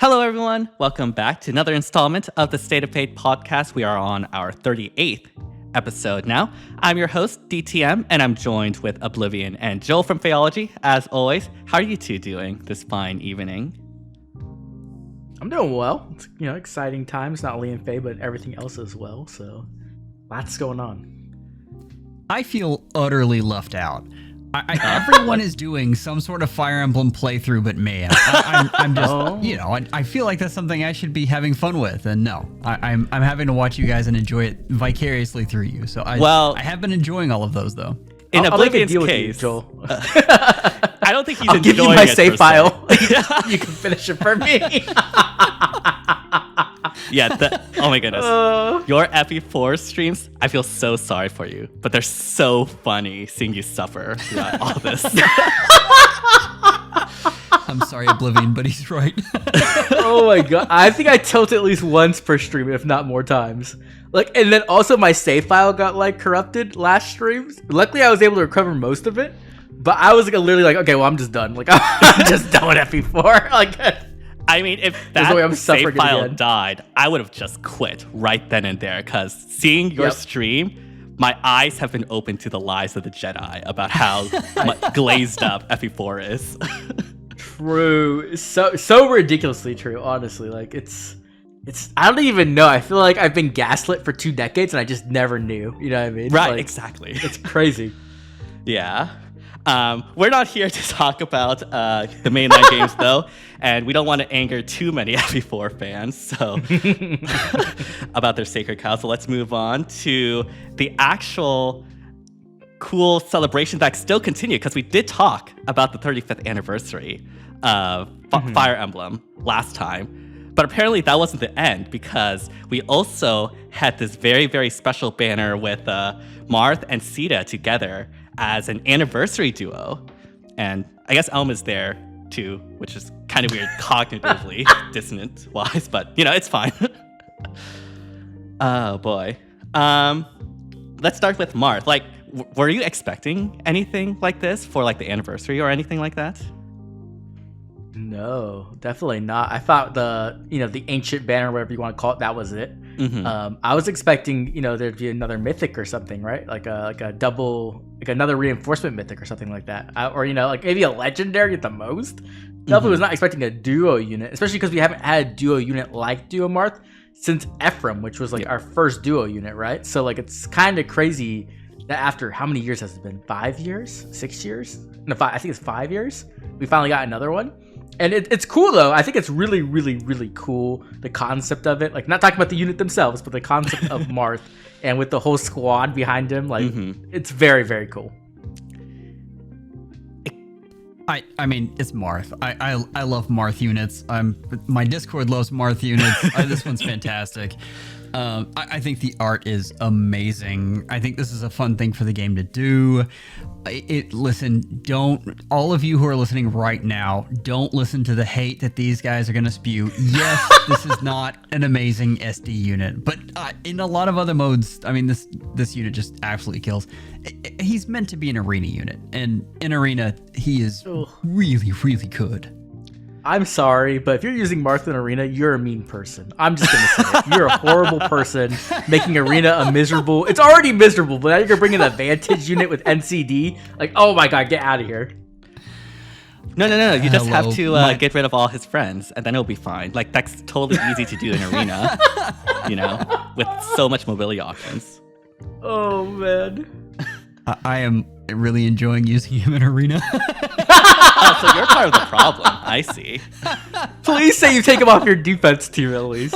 Hello, everyone. Welcome back to another installment of the State of FEH Podcast. We are on our 38th episode now. I'm your host, DTM, and I'm joined with Oblivion and Joel from Phaeology. As always, how are you two doing this fine evening? I'm doing well. It's, exciting times, not only in Fae, but everything else as well. So, lots going on. I feel utterly left out. Everyone is doing some sort of Fire Emblem playthrough, but me. I'm just, I feel like that's something I should be having fun with, and no, I'm having to watch you guys and enjoy it vicariously through you. So I have been enjoying all of those though. In Oblivion's case, with you, Joel. I don't think he's I'll enjoying give you my it save per file. se. You can finish it for me. Yeah. Oh my goodness. Your FE4 streams, I feel so sorry for you, but they're so funny seeing you suffer throughout all this. I'm sorry, Oblivion, but he's right. Oh my god. I think I tilt at least once per stream, if not more times. And then also my save file got corrupted last streams. Luckily I was able to recover most of it. But I was literally okay, well I'm just done. I'm just done with FE4. I mean, if that save file died, I would have just quit right then and there, because seeing your stream, my eyes have been opened to the lies of the Jedi about how glazed up FE4 is. True. So ridiculously true, honestly. It's I don't even know. I feel like I've been gaslit for 2 decades and I just never knew. You know what I mean? Right, exactly. It's crazy. Yeah. We're not here to talk about the mainline games, though, and we don't want to anger too many FE4 fans about their sacred cow. So let's move on to the actual cool celebration that still continued, because we did talk about the 35th anniversary of Fire Emblem last time. But apparently that wasn't the end, because we also had this very, very special banner with Marth and Sita together as an anniversary duo. And I guess Elma's there too, which is kind of weird cognitively dissonant wise, but it's fine. Oh boy. Let's start with Marth. Were you expecting anything like this for the anniversary or anything like that? No, definitely not. I thought the ancient banner, whatever you want to call it, that was it. Mm-hmm. I was expecting there'd be another mythic or something, right? Like a double, another reinforcement mythic or something like that, or maybe a legendary at the most. Definitely was not expecting a duo unit, especially because we haven't had a duo unit like Duo Marth since Ephraim, which was our first duo unit, right? So it's kind of crazy that after how many years has it been? 5 years? 6 years? No, 5. I think it's 5 years. We finally got another one. And it's cool, though. I think it's really, really, really cool, the concept of it. Not talking about the unit themselves, but the concept of Marth and with the whole squad behind him. It's very, very cool. I mean, it's Marth. I love Marth units. My Discord loves Marth units. This one's fantastic. I think the art is amazing. I think this is a fun thing for the game to do. Listen, all of you who are listening right now, don't listen to the hate that these guys are going to spew. Yes, this is not an amazing SD unit, but in a lot of other modes, I mean, this unit just absolutely kills. He's meant to be an arena unit, and in arena, he is really, really good. I'm sorry, but if you're using Marth in Arena, you're a mean person. I'm just going to say it. You're a horrible person, making Arena a miserable... It's already miserable, but now you're going to bring in a Vantage unit with NCD? Oh my god, get out of here. No. You just have to get rid of all his friends, and then it'll be fine. That's totally easy to do in Arena, with so much mobility options. Oh, man. I am really enjoying using him in Arena. So you're part of the problem. I see. Please say you take him off your defense team at least.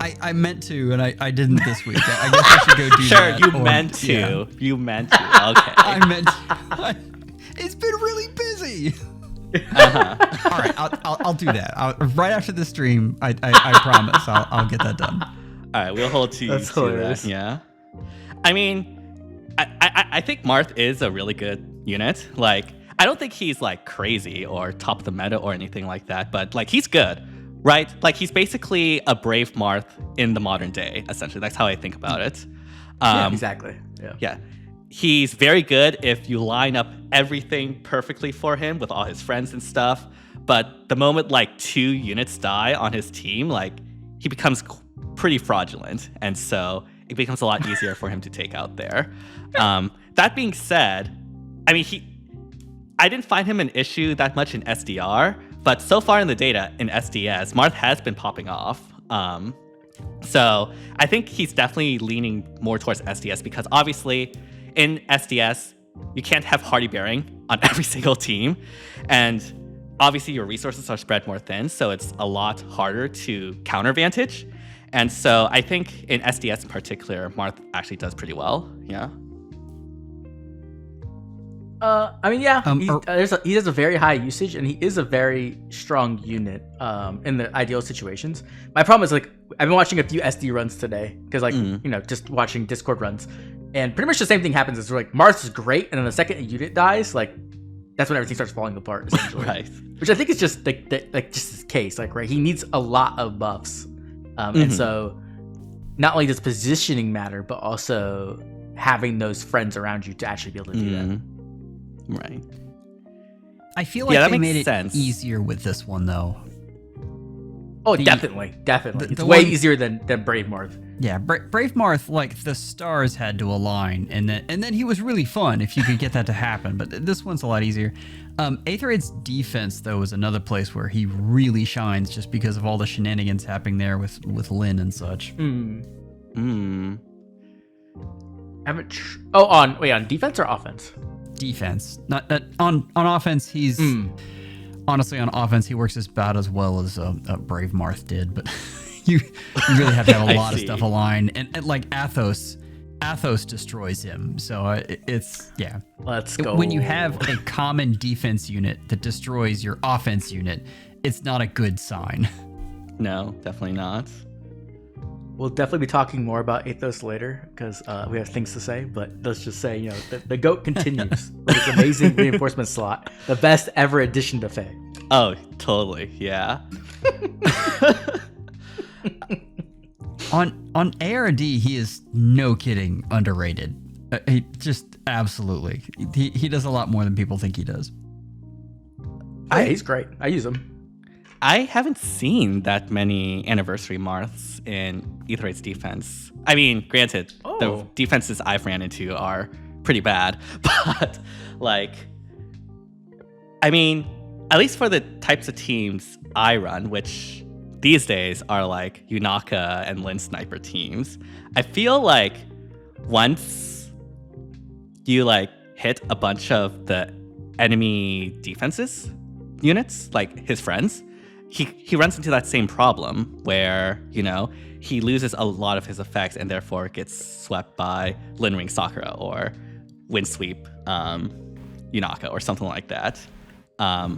I meant to, and I didn't this week. I guess I should go do that. Sure, you meant to. Yeah. You meant to. Okay. I meant to. It's been really busy. Uh-huh. All right, I'll do that. Right after the stream, I promise I'll get that done. All right, we'll hold to That's to hilarious. that. Yeah. I mean, I think Marth is a really good unit. I don't think he's crazy or top of the meta or anything like that, but he's good, right? He's basically a brave Marth in the modern day, essentially. That's how I think about it. Yeah, exactly. Yeah. He's very good if you line up everything perfectly for him with all his friends and stuff. but the moment like 2 units die on his team, like he becomes pretty fraudulent, and so it becomes a lot easier for him to take out there. That being said, I mean, I didn't find him an issue that much in SDR, but so far in the data in SDS, Marth has been popping off. So I think he's definitely leaning more towards SDS because obviously in SDS, you can't have Hardy Bearing on every single team. And obviously your resources are spread more thin, so it's a lot harder to counter vantage. And so I think in SDS in particular, Marth actually does pretty well. Yeah. I mean, yeah, he has a very high usage, and he is a very strong unit in the ideal situations. My problem is, like, I've been watching a few SD runs today, because, like, you know, just watching Discord runs, and pretty much the same thing happens. Is like, Marth is great, and then the second a unit dies, like, that's when everything starts falling apart, essentially. Right. Which I think is just, like just his case. Like, right, he needs a lot of buffs. And so, not only does positioning matter, but also having those friends around you to actually be able to do that. Right. I feel like they made it easier with this one, though. Oh, definitely. It's way easier than Brave Marth. Yeah, Brave Marth, like, the stars had to align, and then he was really fun if you could get that to happen, but this one's a lot easier. Aetherite's defense, though, is another place where he really shines just because of all the shenanigans happening there with Lynn and such. On defense or offense? Defense. Not on offense. He's honestly on offense. He works about as well as Brave Marth did, but you really have to have a lot of stuff align, and like Athos destroys him. So it's Let's go. When you have a common defense unit that destroys your offense unit, it's not a good sign. No, definitely not. We'll definitely be talking more about Athos later because we have things to say, but let's just say, you know, the GOAT continues with its amazing reinforcement slot, the best ever addition to FE. Oh, totally. Yeah. On ARD, he is no kidding underrated. He just absolutely. He does a lot more than people think he does. He's great. I use him. I haven't seen that many Anniversary Marths in Aetherite's defense. I mean, granted, the defenses I've ran into are pretty bad, but like, I mean, at least for the types of teams I run, which these days are like Yunaka and Lin Sniper teams, I feel like once you like hit a bunch of the enemy defenses units, like his friends, he runs into that same problem where, you know, he loses a lot of his effects and therefore gets swept by Lin Ring Sakura or Windsweep Yunaka or something like that. I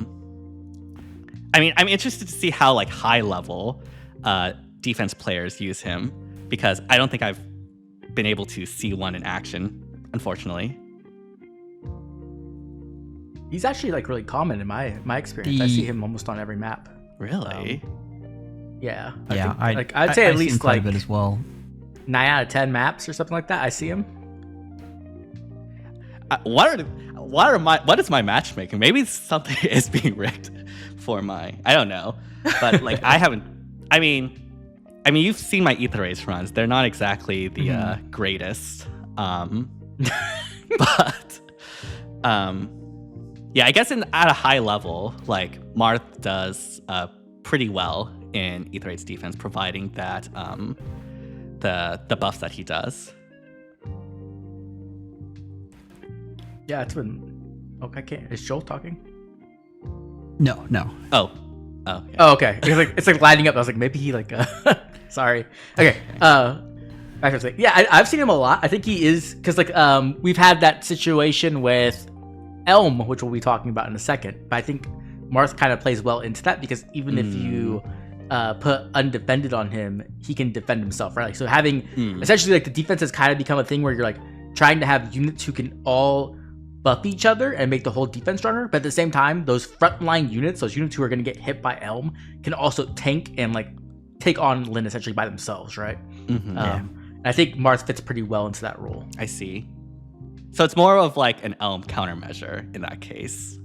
mean, I'm interested to see how like high level defense players use him because I don't think I've been able to see one in action, unfortunately. He's actually like really common in my experience. I see him almost on every map. Really? Yeah. I'd say at least quite like a bit as well. 9 out of 10 maps or something like that. I see him. What is my matchmaking? Maybe something is being rigged for I don't know. But like I mean you've seen my Aetherite runs. They're not exactly the greatest. But yeah, I guess at a high level, like Marth does pretty well in Aetherite's defense, providing that the buffs that he does. Yeah, it's been. Okay, can't. Is Joel talking? No. Oh. Yeah. Oh, okay. It's like lighting up. I was like, maybe he like. Sorry. Okay. Back to the thing. Yeah, I've seen him a lot. I think he is because like we've had that situation with Elm, which we'll be talking about in a second. But I think Marth kind of plays well into that because even if you put undefended on him, he can defend himself, right? Like, so having essentially like the defense has kind of become a thing where you're like trying to have units who can all buff each other and make the whole defense stronger. But at the same time, those frontline units, those units who are going to get hit by Elm, can also tank and like take on Lin essentially by themselves, right? And I think Marth fits pretty well into that role. I see. So it's more of like an Elm countermeasure in that case,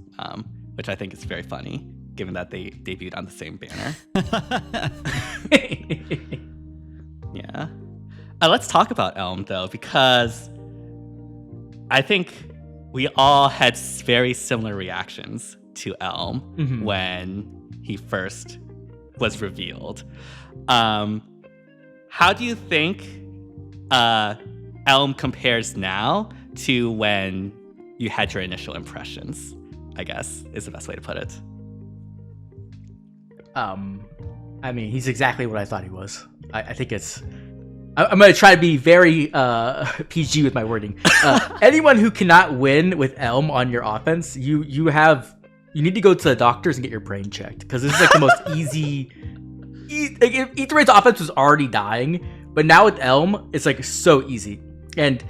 which I think is very funny. given that they debuted on the same banner. Yeah. Let's talk about Elm, though, because I think we all had very similar reactions to Elm when he first was revealed. How do you think Elm compares now to when you had your initial impressions, I guess, is the best way to put it? I mean, he's exactly what I thought he was. I think I'm going to try to be very PG with my wording. Anyone who cannot win with Elm on your offense, you need to go to the doctors and get your brain checked, because this is like the most easy. Ether Raid's offense was already dying, but now with Elm, it's like so easy. And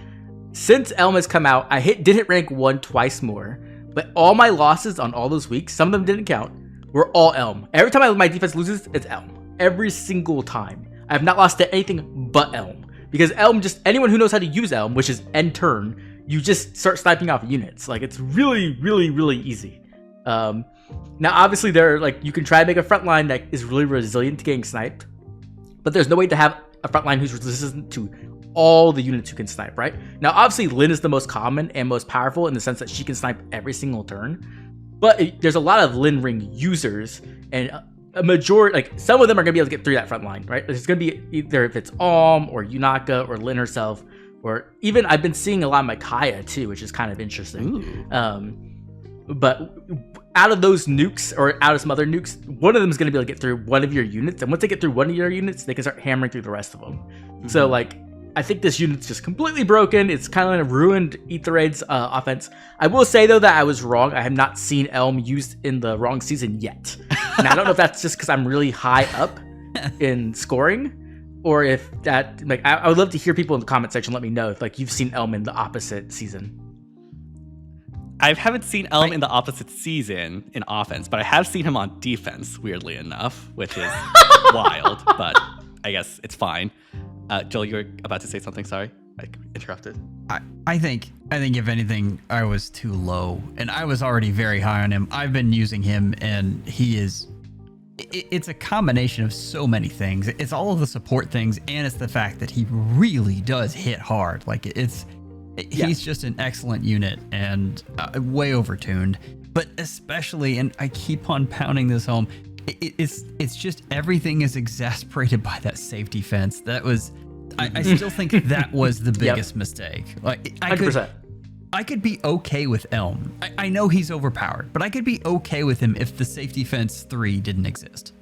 since Elm has come out, I did hit rank 1 twice more, but all my losses on all those weeks, some of them didn't count, were all Elm. Every time my defense loses, it's Elm. Every single time. I have not lost to anything but Elm. Because Elm, just anyone who knows how to use Elm, which is end turn, you just start sniping off units. Like, it's really, really, really easy. Now, obviously, you can try to make a front line that is really resilient to getting sniped, but there's no way to have a front line who's resistant to all the units who can snipe, right? Now, obviously, Lyn is the most common and most powerful in the sense that she can snipe every single turn, but there's a lot of Lyn Ring users, and a majority, like, some of them are going to be able to get through that front line, right? It's going to be either if it's Alm or Yunaka or Lyn herself, or even I've been seeing a lot of Micaiah too, which is kind of interesting. But out of those nukes, or out of some other nukes, one of them is going to be able to get through one of your units, and once they get through one of your units, they can start hammering through the rest of them. So, like, I think this unit's just completely broken. It's kind of ruined Ether Raid's offense. I will say, though, that I was wrong. I have not seen Elm used in the wrong season yet. And I don't know if that's just because I'm really high up in scoring, or if that, like, I would love to hear people in the comment section let me know if, like, you've seen Elm in the opposite season. I haven't seen Elm in the opposite season in offense, but I have seen him on defense, weirdly enough, which is wild, but I guess it's fine. Joel, you were about to say something. Sorry, I interrupted. I think if anything, I was too low, and I was already very high on him. I've been using him, and he is. It's a combination of so many things. It's all of the support things, and it's the fact that he really does hit hard. Like he's just an excellent unit and way overtuned. But especially, and I keep on pounding this home, it's just everything is exasperated by that safety fence. That was, I still think that was the biggest mistake. Like 100%. I could be okay with Elm. I know he's overpowered, but I could be okay with him if the safety fence 3 didn't exist.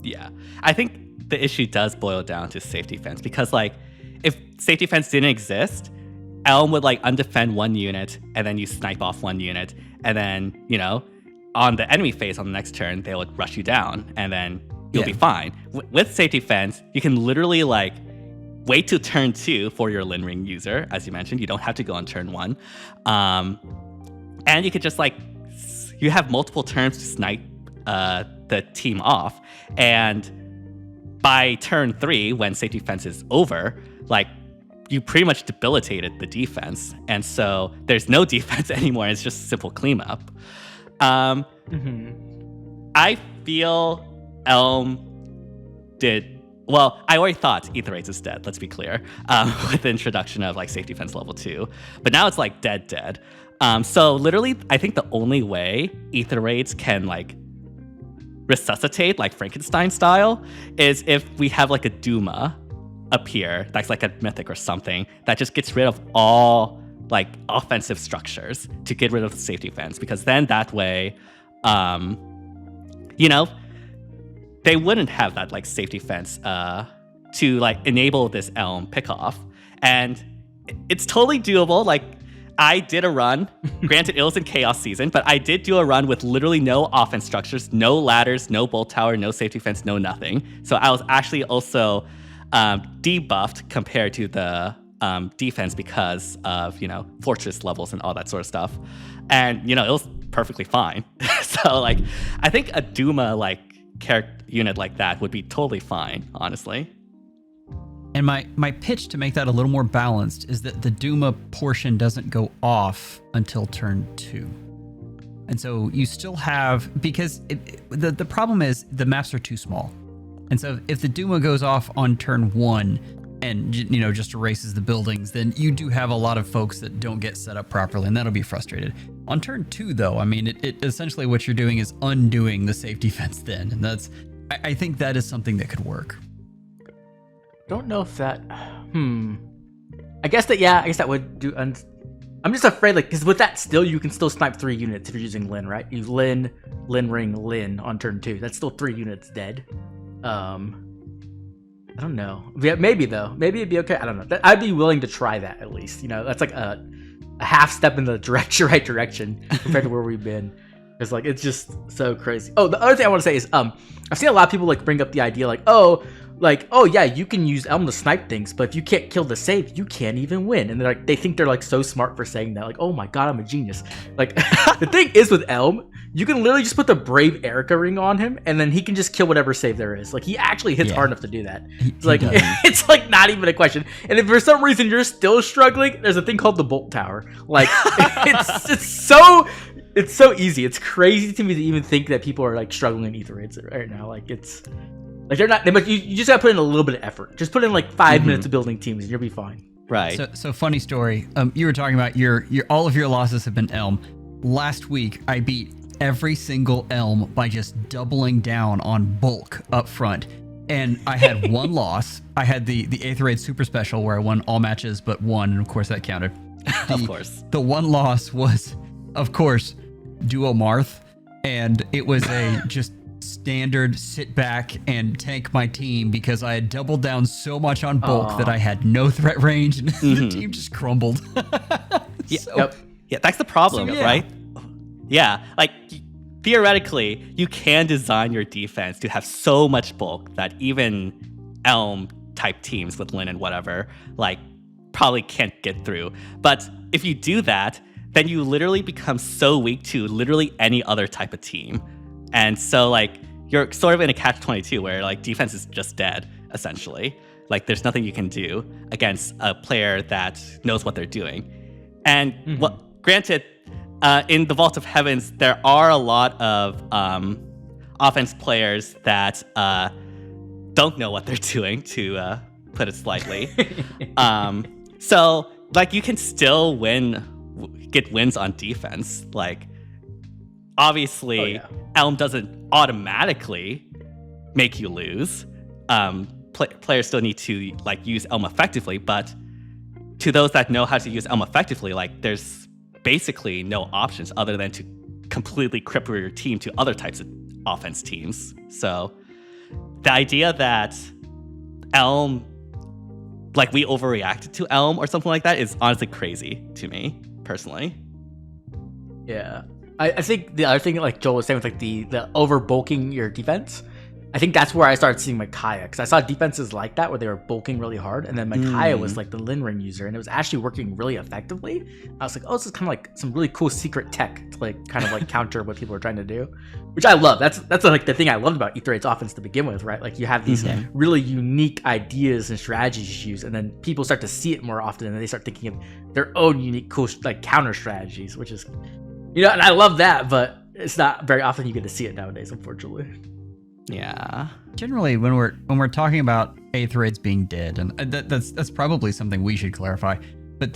Yeah, I think the issue does boil down to safety fence, because, like, if safety fence didn't exist, Elm would, like, undefend one unit, and then you snipe off one unit, and then, you know, on the enemy phase on the next turn, they would rush you down, and then you'll be fine. With safety fence, you can literally, like, wait till turn 2 for your Lyn Ring user, as you mentioned. You don't have to go on turn 1. And you could just, like, you have multiple turns to snipe the team off, and by turn 3, when safety fence is over, like, you pretty much debilitated the defense, and so there's no defense anymore. It's just simple cleanup. I feel Elm did well. I already thought Ether Raids is dead. Let's be clear, with the introduction of, like, safety fence level 2, but now it's, like, dead. So literally, I think the only way Ether Raids can, like, resuscitate, like, Frankenstein style, is if we have, like, a Duma appear that's like a mythic or something that just gets rid of all, like, offensive structures to get rid of the safety fence, because then that way, you know, they wouldn't have that, like, safety fence to, like, enable this Elm pickoff, and it's totally doable. Like, I did a run, granted it was in Chaos season, but I did do a run with literally no offense structures, no ladders, no bolt tower, no safety fence, no nothing. So I was actually also debuffed compared to the defense because of, you know, fortress levels and all that sort of stuff, and, you know, it was perfectly fine. So, like, I think a Duma, like, character unit like that would be totally fine, honestly. And my pitch to make that a little more balanced is that the Duma portion doesn't go off until turn 2. And so you still have, because the problem is the maps are too small. And so if the Duma goes off on turn 1 and, you know, just erases the buildings, then you do have a lot of folks that don't get set up properly, and that'll be frustrated. On turn 2, though, I mean, it essentially what you're doing is undoing the safety fence then. And that's, I think that is something that could work. Don't know if that, I guess that would do, I'm just afraid, like, because with that still, you can still snipe 3 units if you're using Lin, right? You Lin, Ring, Lin on turn 2. That's still 3 units dead. I don't know. Yeah, maybe though. Maybe it'd be okay. I don't know. I'd be willing to try that at least. You know, that's like a half step in the right direction compared to where we've been. It's like, it's just so crazy. Oh, the other thing I want to say is, I've seen a lot of people like bring up the idea like, oh yeah, you can use Elm to snipe things, but if you can't kill the safe, you can't even win. And they're like, they think they're like so smart for saying that. Like, oh my god, I'm a genius. Like, the thing is with Elm, you can literally just put the Brave Erica ring on him, and then he can just kill whatever save there is. Like, he actually hits hard enough to do that. It's like, it's like not even a question. And if for some reason you're still struggling, there's a thing called the Bolt Tower. Like, it's so easy. It's crazy to me to even think that people are like struggling in Ether raids right now. Like, it's like they're not. But you just gotta put in a little bit of effort. Just put in like 5 minutes of building teams, and you'll be fine. Right. So funny story. You were talking about your all of your losses have been Elm. Last week I beat every single Elm by just doubling down on bulk up front. And I had one loss. I had the 8th raid super special where I won all matches but one, and of course that counted. Of course. The one loss was, of course, Duo Marth, and it was a just standard sit back and tank my team because I had doubled down so much on bulk that I had no threat range, and the team just crumbled. Yeah, that's the problem, right? Yeah, like theoretically, you can design your defense to have so much bulk that even Elm type teams with Lin and whatever, like, probably can't get through. But if you do that, then you literally become so weak to literally any other type of team. And so, like, you're sort of in a catch-22 where, like, defense is just dead, essentially. Like, there's nothing you can do against a player that knows what they're doing. And, granted, in the Vault of Heavens, there are a lot of offense players that don't know what they're doing, to put it slightly. So, like, you can still get wins on defense. Like, obviously, Elm doesn't automatically make you lose. Players still need to, like, use Elm effectively, but to those that know how to use Elm effectively, like, there's basically no options other than to completely cripple your team to other types of offense teams. So the idea that Elm, like, we overreacted to Elm or something like that is honestly crazy to me, personally. Yeah. I think the other thing, like Joel was saying, with like the over bulking your defense, I think that's where I started seeing Micaiah, because I saw defenses like that where they were bulking really hard, and then Micaiah was like the Lin Ring user, and it was actually working really effectively. I was like, oh, this is kind of like some really cool secret tech to like kind of like counter what people are trying to do, which I love. That's like the thing I loved about Ether 8's offense to begin with, right? Like, you have these really unique ideas and strategies you use, and then people start to see it more often, and they start thinking of their own unique cool like counter strategies, which is, you know, and I love that, but it's not very often you get to see it nowadays, unfortunately. Yeah. Generally, when we're talking about 8th raids being dead, and that's probably something we should clarify. But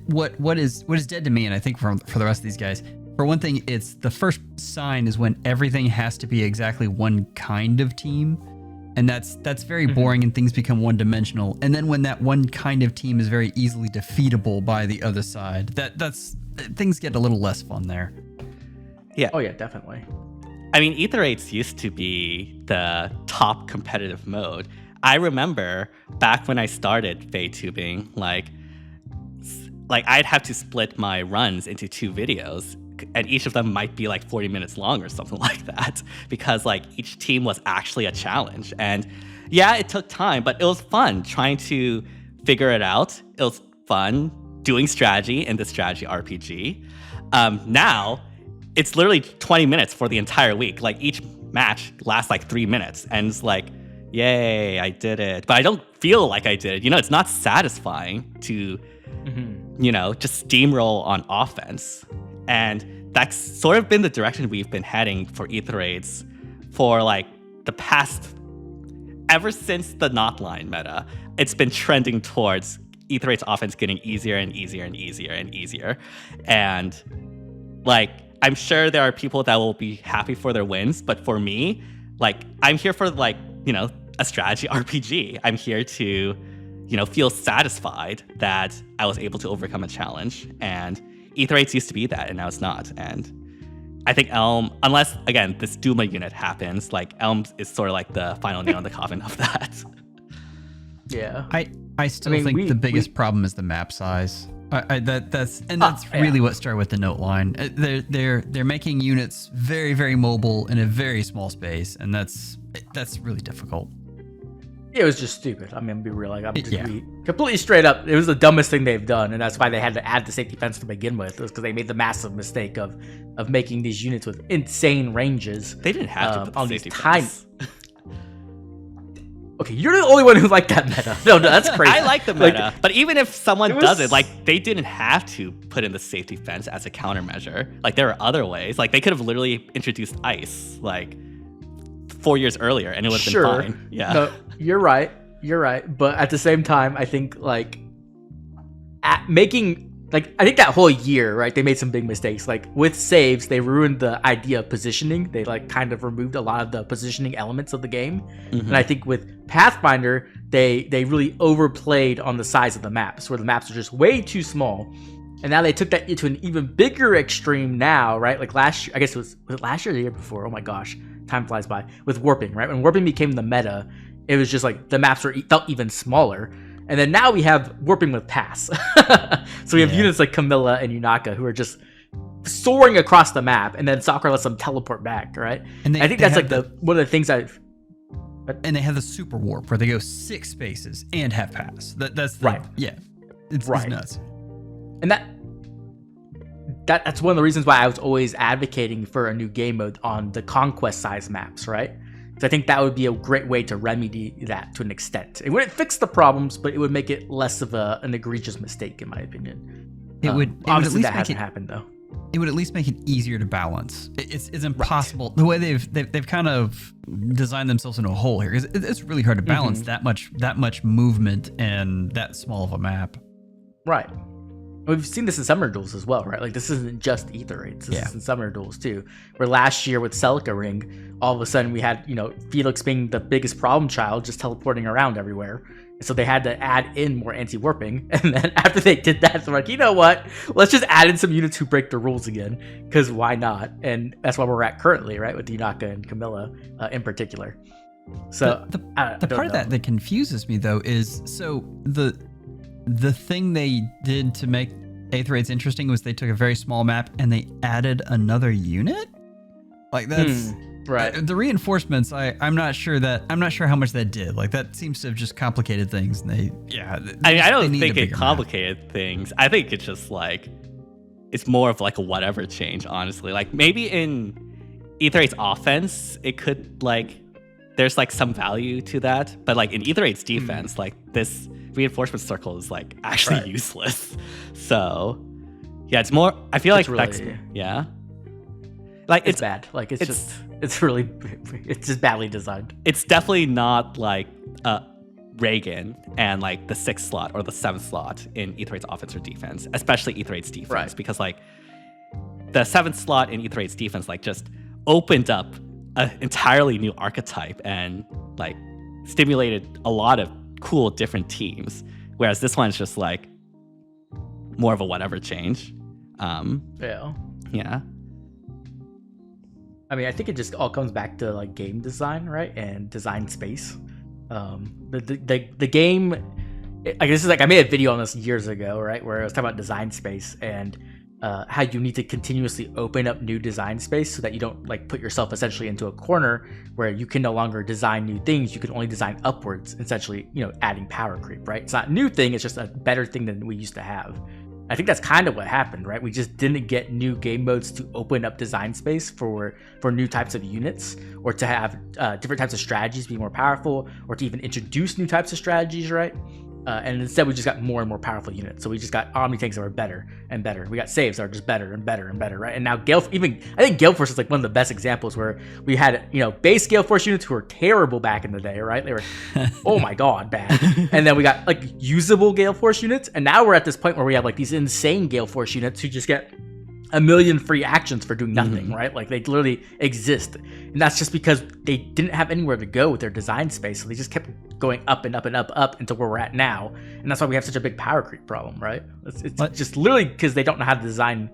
what is dead to me, and I think for the rest of these guys, for one thing, it's the first sign is when everything has to be exactly one kind of team, and that's very boring, and things become one-dimensional. And then when that one kind of team is very easily defeatable by the other side, that's things get a little less fun there. Yeah. Oh yeah, definitely. I mean, Ether 8 used to be the top competitive mode. I remember back when I started FEH like I'd have to split my runs into 2 videos, and each of them might be like 40 minutes long or something like that, because like each team was actually a challenge. And yeah, it took time, but it was fun trying to figure it out. It was fun doing strategy in the strategy RPG. Now, it's literally 20 minutes for the entire week. Like, each match lasts like 3 minutes, and it's like, yay, I did it. But I don't feel like I did it. You know, it's not satisfying to, you know, just steamroll on offense. And that's sort of been the direction we've been heading for Ether Raids for like the past, ever since the Knotline meta. It's been trending towards Ether Raids offense getting easier and easier and easier and easier. And like, I'm sure there are people that will be happy for their wins, but for me, like, I'm here for like, you know, a strategy RPG. I'm here to, you know, feel satisfied that I was able to overcome a challenge. And Ether Raids used to be that, and now it's not. And I think Elm, unless, again, this Duma unit happens, like, Elm is sort of like the final nail in the coffin of that. Yeah. I still think the biggest problem is the map size. That's really what started with the note line. They're making units very, very mobile in a very small space, and that's really difficult. It was just stupid. I mean, be real. Like, I'm just be completely straight up. It was the dumbest thing they've done, and that's why they had to add the safety fence to begin with. It was because they made the massive mistake of making these units with insane ranges. They didn't have to put the on safety these fence. Okay, you're the only one who liked that meta. No, that's crazy. I like the meta, but even if someone does it, like, they didn't have to put in the safety fence as a countermeasure. Like, there are other ways. Like, they could have literally introduced ice, like, 4 years earlier, and it would have been fine. Yeah. No, you're right. But at the same time, I think, like, I think that whole year, right, they made some big mistakes. Like, with saves, they ruined the idea of positioning. They, like, kind of removed a lot of the positioning elements of the game. Mm-hmm. And I think with Pathfinder, they really overplayed on the size of the maps, where the maps are just way too small. And now they took that into an even bigger extreme now, right? Like last year, I guess was it last year or the year before? Oh my gosh, time flies by. With warping, right? When warping became the meta, it was just like the maps felt even smaller. And then now we have warping with pass. So we have units like Camilla and Yunaka who are just soaring across the map, and then Sakura lets them teleport back, right? And I think that's like one of the things I've... And they have the super warp where they go 6 spaces and have pass. That's right. Yeah, it's nuts. And that's one of the reasons why I was always advocating for a new game mode on the Conquest size maps, right? Because I think that would be a great way to remedy that to an extent. It wouldn't fix the problems, but it would make it less of an egregious mistake, in my opinion. Obviously, that hasn't happened though. It would at least make it easier to balance. It's impossible the way they've kind of designed themselves into a hole here. It's really hard to balance that much movement and that small of a map. Right. We've seen this in Summer Duels as well, right? Like, this isn't just Ether Raids. This is in Summer Duels too. Where last year with Celica Ring, all of a sudden we had, Felix being the biggest problem child, just teleporting around everywhere. And so they had to add in more anti-warping. And then after they did that, they're like, you know what? Let's just add in some units who break the rules again. Because why not? And that's where we're at currently, right? With Yunaka and Camilla in particular. So the part of that confuses me, though, is so the thing they did to make Eighth Raids interesting was they took a very small map and they added another unit. Like, that's right. The reinforcements, I'm not sure how much that did. Like, that seems to have just complicated things. And I don't think it complicated things. I think it's just like, it's more of like a whatever change, honestly. Like, maybe in Ether Raids offense, it could, like, there's like some value to that. But like in Ether Raids defense, like, this reinforcement circle is like actually useless. So yeah, it's more, I feel like really, that's like it's bad. Like, it's just badly designed. It's definitely not like Reagan and like the 6th slot or the 7th slot in Ether Raids offense or defense, especially Ether Raids defense, because like the 7th slot in Ether Raids defense like just opened up an entirely new archetype and like stimulated a lot of cool different teams, whereas this one's just like more of a whatever change. Yeah. I mean, I think it just all comes back to like game design, right? And design space. The game, I guess, is like, I made a video on this years ago, right, where I was talking about design space and how you need to continuously open up new design space so that you don't like put yourself essentially into a corner where you can no longer design new things. You can only design upwards, essentially, adding power creep, right? It's not a new thing, it's just a better thing than we used to have. I think that's kind of what happened, right? We just didn't get new game modes to open up design space for new types of units, or to have different types of strategies be more powerful, or to even introduce new types of strategies, right? And instead we just got more and more powerful units. So we just got Omni tanks that are better and better. We got saves that are just better and better and better, right? And now I think Gale Force is like one of the best examples where we had, base Gale Force units who were terrible back in the day, right? They were, oh my god, bad. And then we got like usable Gale Force units. And now we're at this point where we have like these insane Gale Force units who just get a million free actions for doing nothing, right? Like they literally exist. And that's just because they didn't have anywhere to go with their design space. So they just kept going up and up and up into where we're at now. And that's why we have such a big power creep problem, right? It's just literally because they don't know how to design,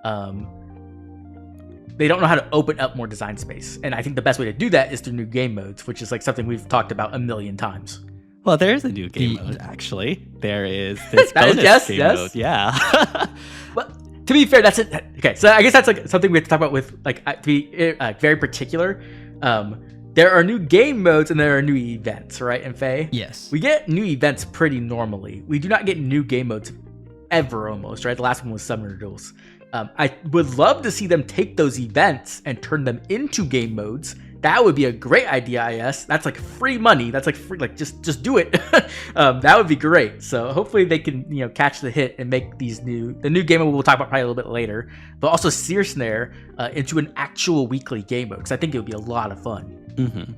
they don't know how to open up more design space. And I think the best way to do that is through new game modes, which is like something we've talked about a million times. Well, there is a new game mode, actually. There is this bonus game mode. Yeah. But to be fair, that's it. Okay, so I guess that's like something we have to talk about with like to be very particular. There are new game modes and there are new events, right? And Faye, yes, we get new events pretty normally. We do not get new game modes ever, almost, right? The last one was Summoner Duels. I would love to see them take those events and turn them into game modes. That would be a great idea, IS. That's like free money. That's like free, like just do it. That would be great. So hopefully they can, catch the hit and make the new game mode we'll talk about probably a little bit later, but also Seer Snare into an actual weekly game mode, because I think it would be a lot of fun. Mm-hmm.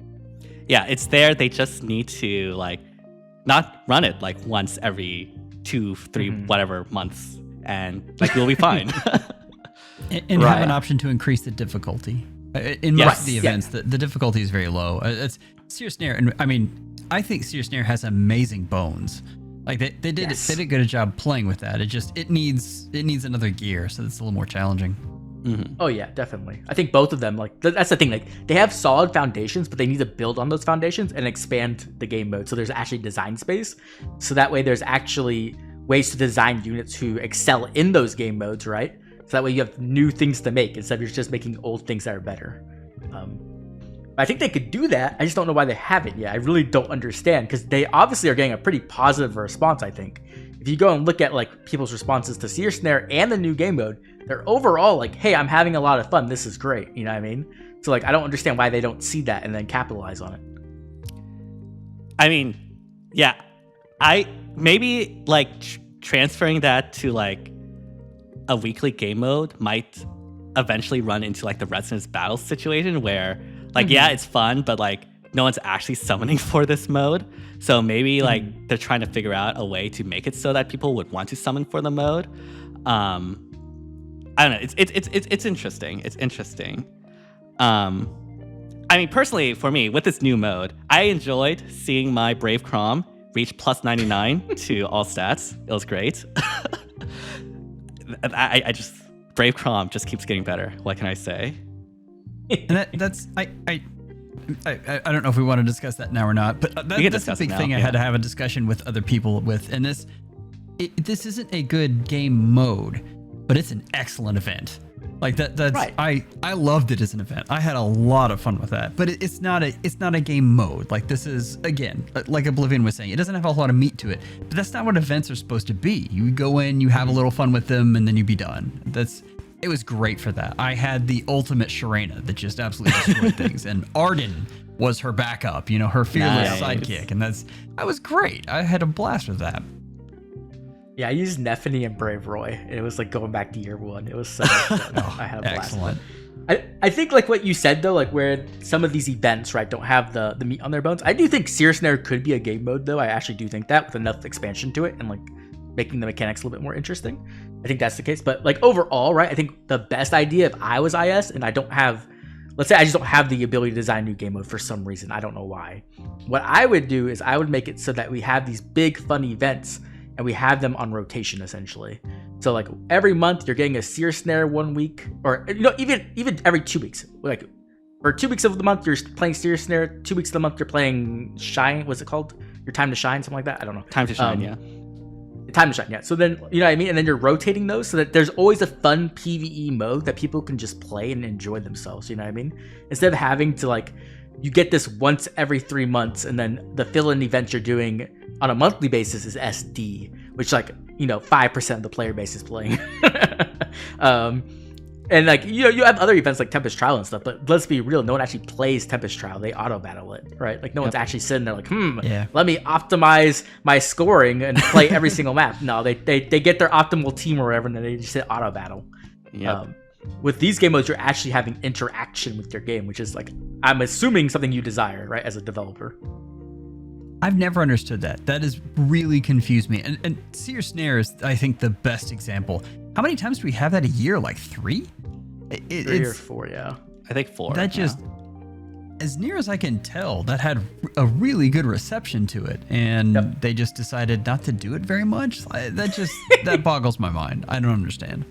Yeah, it's there. They just need to like not run it like once every 2, 3, whatever months, and like we'll be fine. and have an option to increase the difficulty. In most of the events, the difficulty is very low. It's Seer Snare, and I mean, I think Seer Snare has amazing bones. Like they did a good job playing with that. It needs another gear, so it's a little more challenging. Mm-hmm. Oh yeah, definitely. I think both of them, like that's the thing. Like they have solid foundations, but they need to build on those foundations and expand the game mode. So there's actually design space. So that way, there's actually ways to design units who excel in those game modes, right? So that way you have new things to make instead of just making old things that are better. I think they could do that. I just don't know why they haven't yet. I really don't understand, because they obviously are getting a pretty positive response, I think. If you go and look at like people's responses to Seer Snare and the new game mode, they're overall like, hey, I'm having a lot of fun. This is great. You know what I mean? So like, I don't understand why they don't see that and then capitalize on it. I mean, yeah, I maybe like transferring that to like a weekly game mode might eventually run into like the Resonance Battle situation where like, yeah, it's fun, but like no one's actually summoning for this mode. So maybe like they're trying to figure out a way to make it so that people would want to summon for the mode. I don't know. It's interesting. It's interesting. I mean, personally, for me, with this new mode, I enjoyed seeing my Brave Crom reach plus 99 to all stats. It was great. I just Brave Crom just keeps getting better. What can I say? And that's I don't know if we want to discuss that now or not, but that's a big thing I had to have a discussion with other people with. And this isn't a good game mode, but it's an excellent event. Like that's right. I loved it as an event. I had a lot of fun with that. But it's not a game mode. Like this is, again, like Oblivion was saying, it doesn't have a lot of meat to it. But that's not what events are supposed to be. You go in, you have a little fun with them, and then you be done. It was great for that. I had the ultimate Sharena that just absolutely destroyed things, and Arden was her backup, her fearless sidekick, and that was great. I had a blast with that. Yeah, I used Nephany and Brave Roy, and it was like going back to year one. It was so much fun. I had a blast. Excellent. I think like what you said though, like where some of these events, right, don't have the meat on their bones. I do think Seer Snare could be a game mode though. I actually do think that with enough expansion to it and like making the mechanics a little bit more interesting. I think that's the case. But like overall, right, I think the best idea if I was IS and I don't have, let's say I just don't have the ability to design a new game mode for some reason. I don't know why. What I would do is I would make it so that we have these big fun events and we have them on rotation essentially. So like every month you're getting a Seer Snare 1 week, or even every 2 weeks. Like for 2 weeks of the month you're playing Seer Snare, 2 weeks of the month you're playing Shine. What's it called? Your Time to Shine, something like that. I don't know. Time to Shine, yeah. Time to Shine, yeah. So then, you know what I mean? And then you're rotating those so that there's always a fun PvE mode that people can just play and enjoy themselves, you know what I mean? Instead of having to like, you get this once every 3 months and then the fill-in events you're doing on a monthly basis is SD, which like, 5% of the player base is playing. And And like you have other events like Tempest Trial and stuff, but let's be real, no one actually plays Tempest Trial. They auto battle it, right? Like no one's actually sitting there like, let me optimize my scoring and play every single map. No, they get their optimal team or whatever, and then they just hit auto battle. Yeah. With these game modes, you're actually having interaction with your game, which is like, I'm assuming something you desire, right, as a developer. I've never understood that. That has really confused me. And Seer Snare is, I think, the best example. How many times do we have that a year? Like 3? 3 or 4, yeah. I think 4. That just, as near as I can tell, that had a really good reception to it. And they just decided not to do it very much. That boggles my mind. I don't understand.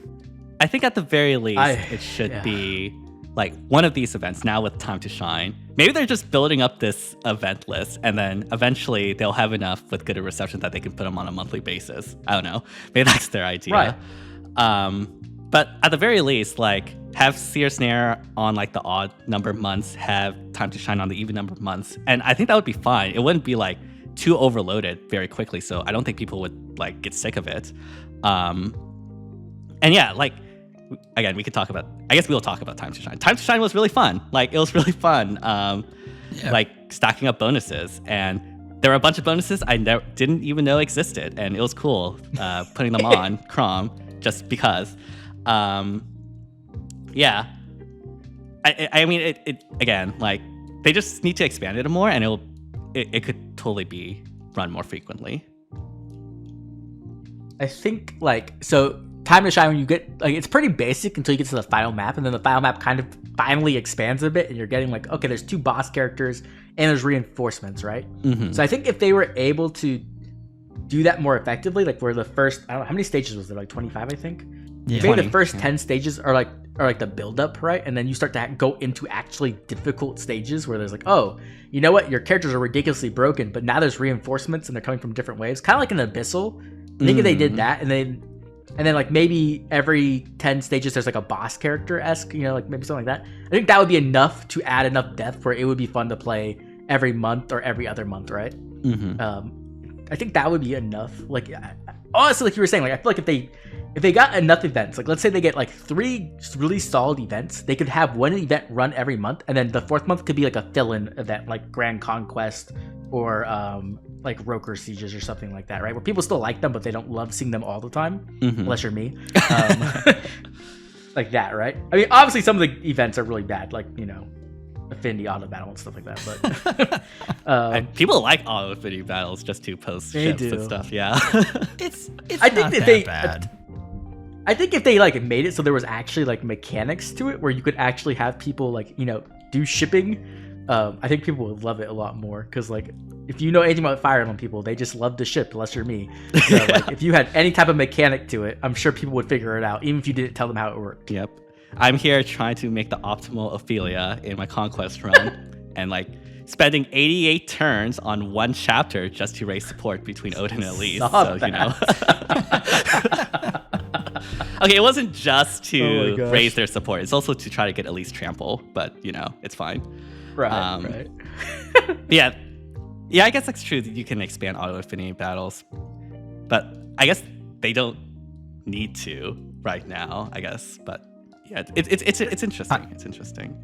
I think at the very least, it should be like one of these events now with Time to Shine. Maybe they're just building up this event list, and then eventually they'll have enough with good reception that they can put them on a monthly basis. I don't know. Maybe that's their idea. Right. But at the very least, like, have Seer Snare on like the odd number months, have Time to Shine on the even number months, and I think that would be fine. It wouldn't be like too overloaded very quickly, so I don't think people would like get sick of it. And yeah, like, again, we could talk about, I guess we'll talk about Time to Shine. Time to Shine was really fun. Like, it was really fun. Like, stacking up bonuses. And there were a bunch of bonuses I didn't even know existed. And it was cool putting them on Chrome just because. Yeah. I mean, it again, like, they just need to expand it more, and it could totally be run more frequently. I think, like, so Time to Shine, when you get, like, it's pretty basic until you get to the final map, and then the final map kind of finally expands a bit, and you're getting like, okay, there's 2 boss characters and there's reinforcements, right? Mm-hmm. So I think if they were able to do that more effectively, like, where the first, I don't know, how many stages was there, like 25, I think? Yeah. Maybe the first 10 stages are like the build up, right? And then you start to go into actually difficult stages where there's like, oh, you know what, your characters are ridiculously broken, but now there's reinforcements and they're coming from different ways, kind of like an Abyssal. I think if they did that, and then like maybe every 10 stages there's like a boss character-esque, you know, like maybe something like that. I think that would be enough to add enough depth where it would be fun to play every month or every other month, right? Mm-hmm. I think that would be enough. Like, honestly, like you were saying, like, I feel like if they got enough events, like, let's say they get like 3 really solid events, they could have one event run every month, and then the 4th month could be like a fill-in event, like Grand Conquest or like Roker Sieges or something like that, right? Where people still like them, but they don't love seeing them all the time, unless you're me. Like that, right? I mean, obviously some of the events are really bad, like, you know, Affinity Auto Battle and stuff like that, but people like Auto Affinity Battles just to post ships and stuff, yeah. It's I think not that bad. I think if they like made it so there was actually like mechanics to it where you could actually have people, like, you know, do shipping, I think people would love it a lot more, because like, if you know anything about Fire Emblem people, they just love to ship, unless you're me. So like, if you had any type of mechanic to it, I'm sure people would figure it out, even if you didn't tell them how it worked. Yep. I'm here trying to make the optimal Ophelia in my Conquest run, and like spending 88 turns on one chapter just to raise support between Odin and Elise. So, you know. Okay, it wasn't just to raise their support. It's also to try to get Elise trample, but, you know, it's fine. Right. Yeah, I guess that's true that you can expand auto affinity battles, but I guess they don't need to right now, I guess. But yeah, it's interesting. It's interesting.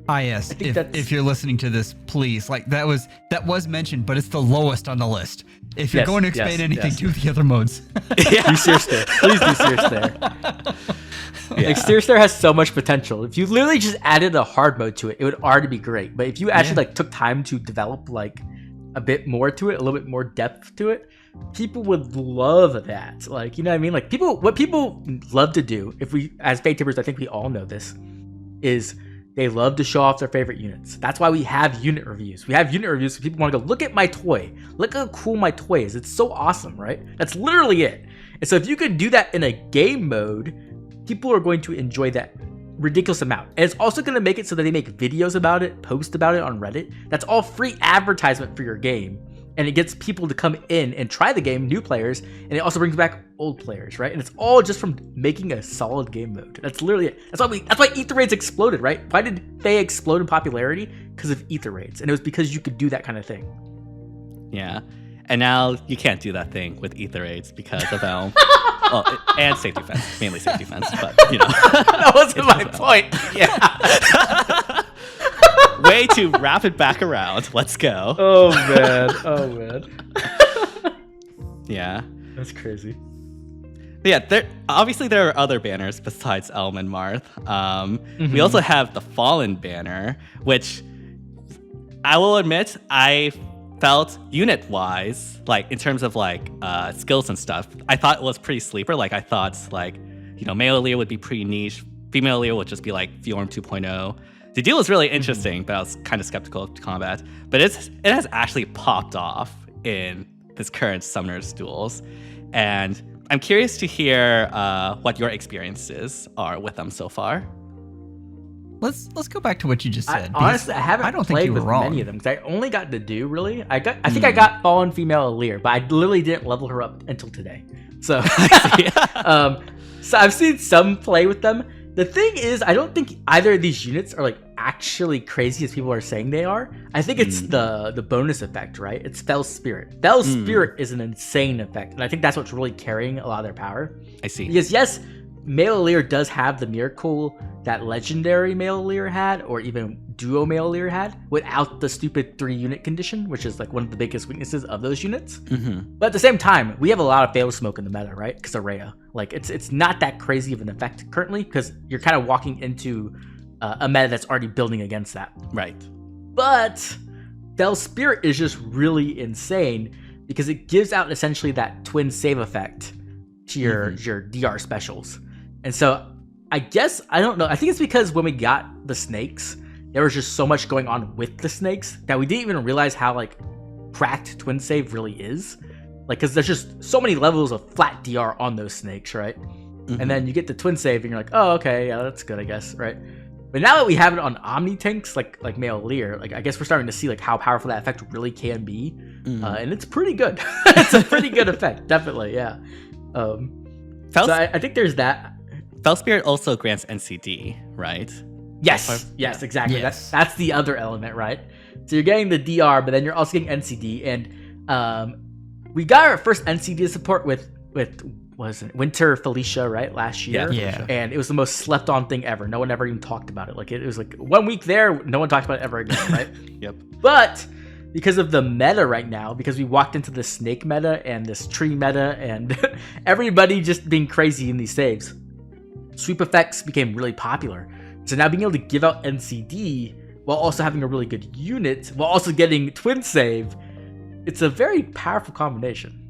Yes. If you're listening to this, please, like, that was mentioned, but it's the lowest on the list. If you're going to expand anything, do the other modes. Do Seer Snare. Please do Seer Snare. Yeah. Like, Seer Snare has so much potential. If you literally just added a hard mode to it, it would already be great. But if you actually like took time to develop like a bit more to it, a little bit more depth to it, people would love that. Like, you know what I mean? Like, what people love to do, if we, as Fate Tippers, I think we all know this, is they love to show off their favorite units. That's why we have unit reviews. We have unit reviews so people want to go, look at my toy. Look how cool my toy is. It's so awesome, right? That's literally it. And so if you could do that in a game mode, people are going to enjoy that ridiculous amount. And it's also going to make it so that they make videos about it, post about it on Reddit. That's all free advertisement for your game. And it gets people to come in and try the game, new players, and it also brings back old players, right? And it's all just from making a solid game mode. That's literally it. That's why Ether Raids exploded, right? Why did they explode in popularity? Because of Ether Raids. And it was because you could do that kind of thing. Yeah. And now you can't do that thing with Ether Aids because of Elm. And safety fence, mainly safety fence, but That wasn't my point. Yeah. Way to wrap it back around. Let's go. Oh man. Yeah. That's crazy. But yeah, there are other banners besides Elm and Marth. We also have the Fallen banner, which I will admit I felt unit-wise, like in terms of like skills and stuff, I thought it was pretty sleeper. Like I thought like, male Lear would be pretty niche. Female Lear would just be like Fjorm 2.0. The deal was really interesting, but I was kind of skeptical of combat. But it has actually popped off in this current Summoners duels. And I'm curious to hear what your experiences are with them so far. Let's go back to what you just said. Honestly, I haven't played with many of them because I only got to do really. I think I got Fallen Female Lear, but I literally didn't level her up until today. So, so I've seen some play with them. The thing is, I don't think either of these units are like actually crazy as people are saying they are. I think it's the bonus effect, right? It's Fell Spirit. Fell Spirit is an insane effect, and I think that's what's really carrying a lot of their power. I see. Because yes, Male Lear does have the miracle that legendary Male Lear had, or even Duo Male Lear had, without the stupid 3-unit condition, which is like one of the biggest weaknesses of those units. But at the same time, we have a lot of fail smoke in the meta, right? Because of Rhea. Like it's not that crazy of an effect currently, because you're kind of walking into a meta that's already building against that. Right. But Fell Spirit is just really insane because it gives out essentially that twin save effect to your DR specials. And so I guess, I don't know, I think it's because when we got the snakes, there was just so much going on with the snakes that we didn't even realize how like cracked twin save really is. Like, because there's just so many levels of flat DR on those snakes, right? And then you get the twin save and you're like, oh, okay, yeah, that's good, I guess, right? But now that we have it on Omni tanks, like Male Lear, like I guess we're starting to see like how powerful that effect really can be, and it's pretty good. It's a pretty good effect, definitely, yeah. So I think there's that. Fell Spirit also grants NCD, right? Yes, exactly. Yes. That's the other element, right? So you're getting the DR, but then you're also getting NCD, and we got our first NCD support with was it Winter Felicia, right, last year? Yeah. And it was the most slept on thing ever. No one ever even talked about it. Like it was like 1 week there, no one talked about it ever again, right? Yep. But because of the meta right now, because we walked into the snake meta and this tree meta and everybody just being crazy in these saves, sweep effects became really popular. So now being able to give out NCD while also having a really good unit, while also getting twin save, it's a very powerful combination.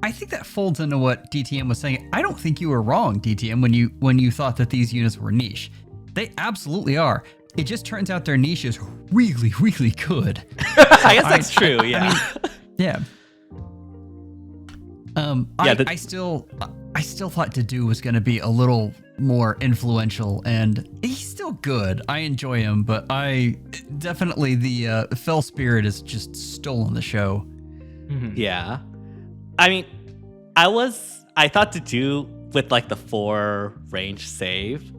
I think that folds into what DTM was saying. I don't think you were wrong, DTM, when you thought that these units were niche. They absolutely are. It just turns out their niche is really, really good. I guess that's true, yeah. Yeah. I still thought Dedu was going to be a little more influential, and he's still good. I enjoy him, but definitely the Fell Spirit has just stolen the show. Yeah. I mean, I thought Dedu with like the 4 range save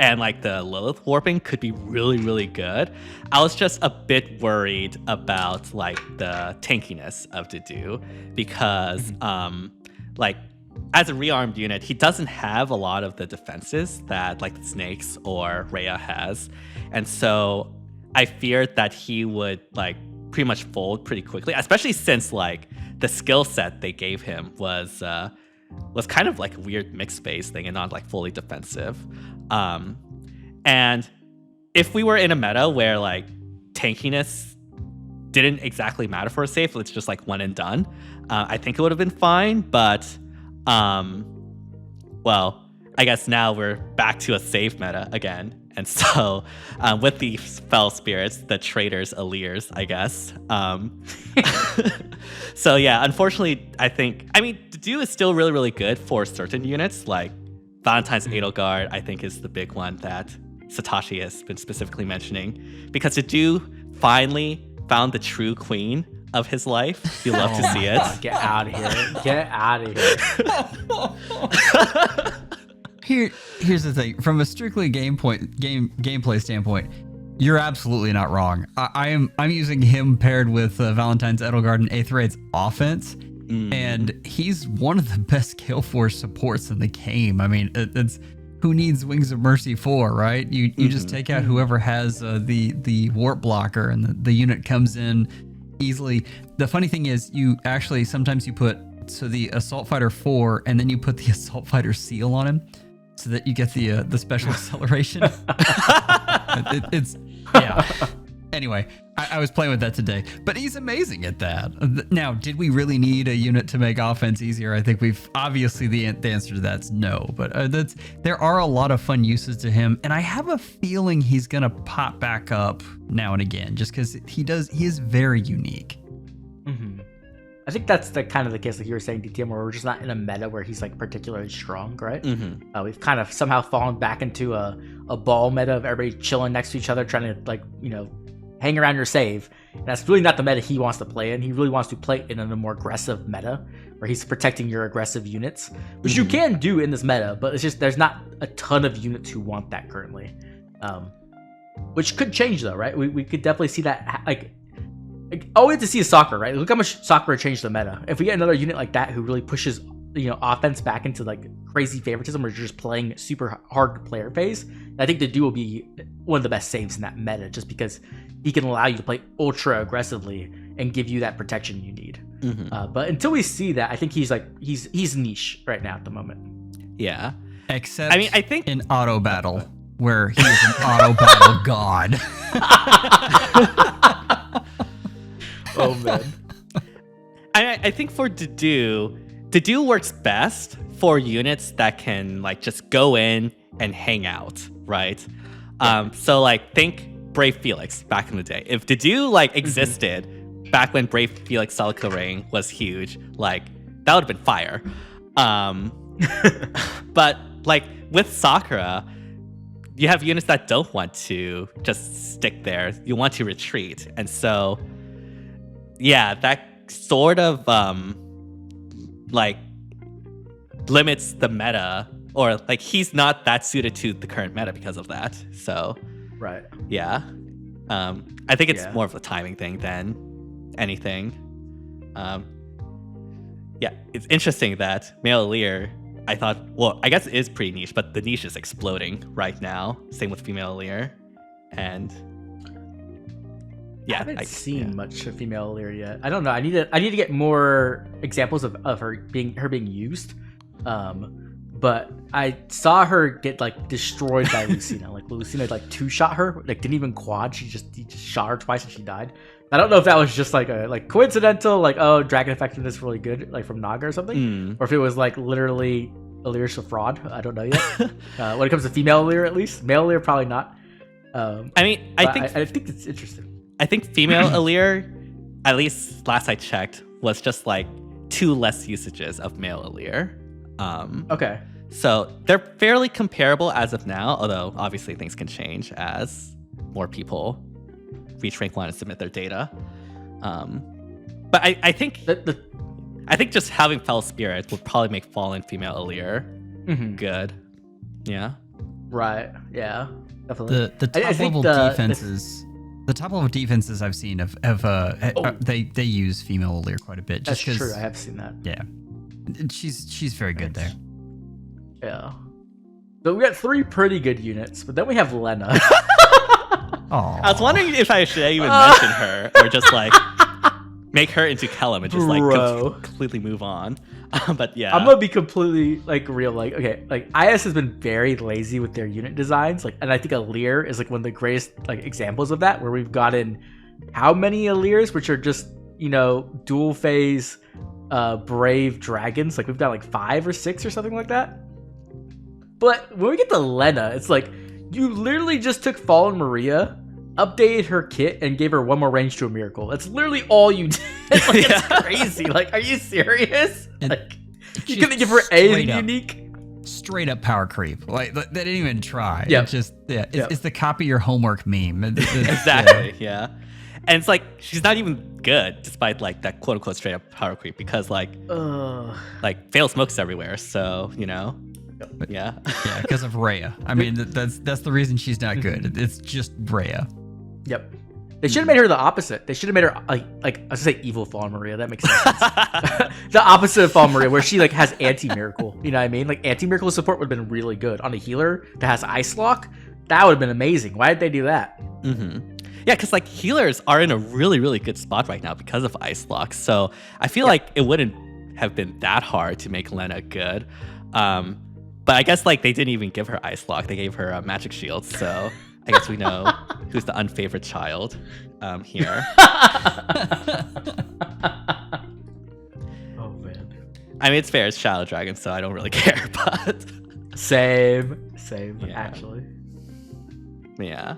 and like the Lilith warping could be really, really good. I was just a bit worried about like the tankiness of Dedu because like as a rearmed unit, he doesn't have a lot of the defenses that like the Snakes or Rhea has. And so I feared that he would like pretty much fold pretty quickly, especially since like the skill set they gave him was kind of like a weird mixed space thing and not like fully defensive. And if we were in a meta where like tankiness didn't exactly matter for a save, it's just like one and done, I think it would have been fine. But well, I guess now we're back to a save meta again. And so with the Fell Spirits, the traitors, Alliers, I guess. So yeah, unfortunately, I mean, Dedu is still really, really good for certain units. Like Valentine's Edelgard, I think, is the big one that Satoshi has been specifically mentioning. Because Dedu finally found the true queen of his life. You love to see it. Get out of here. Get out of here. Here's the thing. From a strictly gameplay standpoint, You're absolutely not wrong. I'm using him paired with Valentine's Edelgard 8th Raid's offense, and he's one of the best Gale Force supports in the game. I mean, it's who needs Wings of Mercy 4, right? You just take out whoever has the warp blocker, and the unit comes in easily. The funny thing is, you actually sometimes you put the Assault Fighter 4, and then you put the Assault Fighter seal on him, so that you get the special acceleration. It's yeah. Anyway, I was playing with that today, but he's amazing at that. Now, did we really need a unit to make offense easier? I think we've obviously the answer to that's no. But there are a lot of fun uses to him, and I have a feeling he's gonna pop back up now and again, just because he is very unique. Mm-hmm. I think that's the kind of the case, like you were saying, DTM, where we're just not in a meta where he's like particularly strong, right? Mm-hmm. We've kind of somehow fallen back into a ball meta of everybody chilling next to each other, trying to hang around your save. And that's really not the meta he wants to play in. He really wants to play in a more aggressive meta where he's protecting your aggressive units, which you can do in this meta, but it's just there's not a ton of units who want that currently, which could change though, right? We could definitely see that all we have to see is Sakura, right? Look how much Sakura changed the meta. If we get another unit like that who really pushes, offense back into like crazy favoritism, or just playing super hard player phase, I think the Duo will be one of the best saves in that meta, just because he can allow you to play ultra aggressively and give you that protection you need. Mm-hmm. But until we see that, I think he's niche right now at the moment. Yeah. Except I think in auto battle, where he is an auto battle god. Oh man. I think for Duo works best for units that can just go in and hang out, right? So think Brave Felix back in the day. If Duo existed back when Brave Felix Solid Ring was huge, that would have been fire. But with Sakura, you have units that don't want to just stick there. You want to retreat, and so. Yeah, that sort of limits the meta, or he's not that suited to the current meta because of that. So, right. Yeah, I think it's more of a timing thing than anything. Yeah, it's interesting that male Lear, I thought, I guess it is pretty niche, but the niche is exploding right now. Same with female Lear, and. Yeah, I haven't seen much of female Lear yet. I don't know. I need to get more examples of her being used. But I saw her get destroyed by Lucina. Lucina two-shot her. Didn't even quad. He just shot her twice and she died. I don't know if that was just a coincidental, oh, dragon effectiveness is really good, from Naga or something, or if it was literally Lear's a fraud. I don't know yet. When it comes to female Lear, at least male Lear probably not. I think it's interesting. I think female Alir, at least last I checked, was just 2 less usages of male Alir. Okay. So they're fairly comparable as of now, although obviously things can change as more people reach rank 1 and submit their data. But I think I think just having Fell Spirit would probably make fallen female Alir good. Yeah. Right. Yeah. Definitely. The top level defenses. The top level defenses I've seen they use female Alir quite a bit. That's true. I have seen that. Yeah, she's very good there. Yeah. So we got 3 pretty good units, but then we have Lena. I was wondering if I should even mention her, or just make her into Kellum and just completely move on. But yeah, I'm gonna be completely real. Okay, IS has been very lazy with their unit designs. And I think Alir is one of the greatest examples of that, where we've gotten how many Alirs, which are just dual phase brave dragons. We've got 5 or 6 or something like that. But when we get to Lena, it's you literally just took Fallen Maria, updated her kit, and gave her 1 more range to a miracle. That's literally all you did. It's crazy. Are you serious? You couldn't give her anything unique? Straight up power creep. They didn't even try. Yeah. It's the copy your homework meme. Exactly. Yeah. And it's she's not even good, despite that quote unquote straight up power creep, because fail smokes everywhere. So Yeah, because of Rhea. I mean, that's the reason she's not good. It's just Rhea. Yep. They should have made her the opposite. They should have made her like I was gonna say evil Fallen Maria. That makes sense. The opposite of Fallen Maria, where she like has anti-miracle. You know what I mean? Like anti-miracle support would have been really good on a healer that has Ice Lock. That would have been amazing. Why did they do that? Mm-hmm. Yeah, because like healers are in a really, really good spot right now because of Ice Lock. So I feel like it wouldn't have been that hard to make Lena good. But I guess like they didn't even give her Ice Lock. They gave her a magic shield. So I guess we know who's the unfavored child here. Oh man. I mean, it's fair. It's Shadow Dragon, so I don't really care. But Same, Yeah. actually. yeah,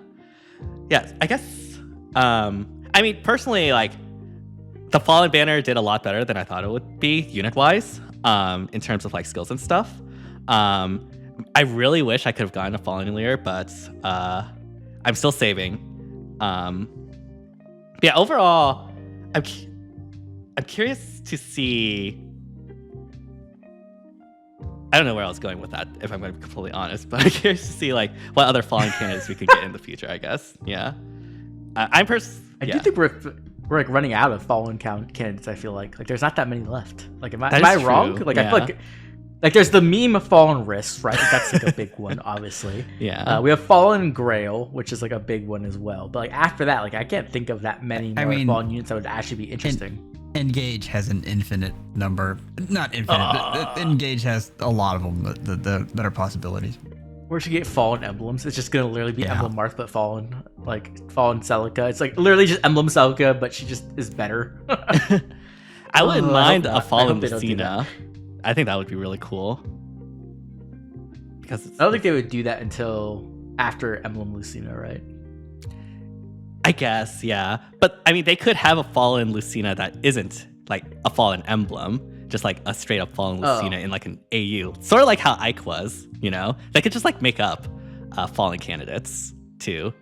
I guess. I mean, personally, like the Fallen Banner did a lot better than I thought it would be unit-wise. In terms of like skills and stuff. I really wish I could have gotten a Fallen Leader, but I'm still saving. Yeah, overall, I'm curious to see. I don't know where I was going with that, if I'm going to be completely honest, but I'm curious to see like what other Fallen candidates we could get in the future. I guess, yeah. I do think we're like running out of Fallen candidates. I feel like there's not that many left. Like, am That I is wrong? true, Like, yeah. I feel like there's the meme of Fallen Wrists, right? That's like a big one, obviously. Yeah. We have Fallen Grail, which is like a big one as well. But like after that, like I can't think of that many more Fallen units that would actually be interesting. Engage has an infinite number. Not infinite. Engage has a lot of them that are possibilities. Where should get Fallen emblems? It's just gonna literally be Emblem Marth, but Fallen Celica. It's like literally just Emblem Celica, but she just is better. I wouldn't mind a I Fallen hope they don't do Lucina. I think that would be really cool. Because I don't think they would do that until after Emblem Lucina, right? I guess, yeah. But I mean, they could have a Fallen Lucina that isn't like a Fallen Emblem, just like a straight up Fallen Lucina in like an AU. Sort of like how Ike was, you know? They could just like make up Fallen candidates too.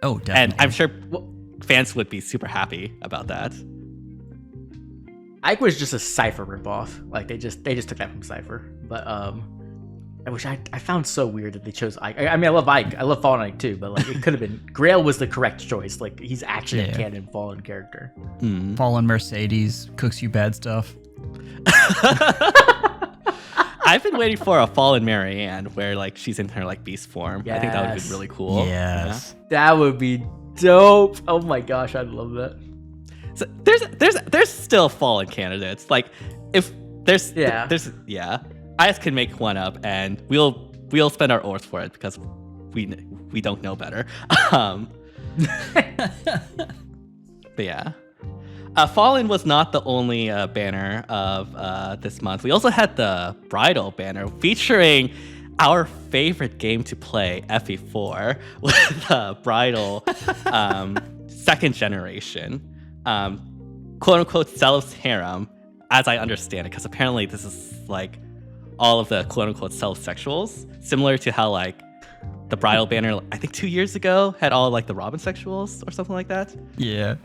Oh, definitely. And I'm sure fans would be super happy about that. Ike was just a Cypher ripoff. Like they just took that from Cypher. But I found so weird that they chose Ike. I mean, I love Ike. I love Fallen Ike too. But like it could have been Grail was the correct choice. Like he's actually a canon Fallen character. Fallen Mercedes cooks you bad stuff. I've been waiting for a Fallen Marianne where like she's in her like beast form. I think that would be really cool. Yes. That would be dope. Oh my gosh, I'd love that. So there's still Fallen candidates. Like if there's IS can make one up and we'll spend our ores for it because we don't know better. But yeah. Fallen was not the only banner of this month. We also had the Bridal Banner featuring our favorite game to play, FE4, with Bridal second generation. Quote unquote Self's harem, as I understand it, because apparently this is like all of the quote unquote self sexuals, similar to how like the Bridal Banner, I think 2 years ago, had all like the Robin sexuals or something like that. Yeah.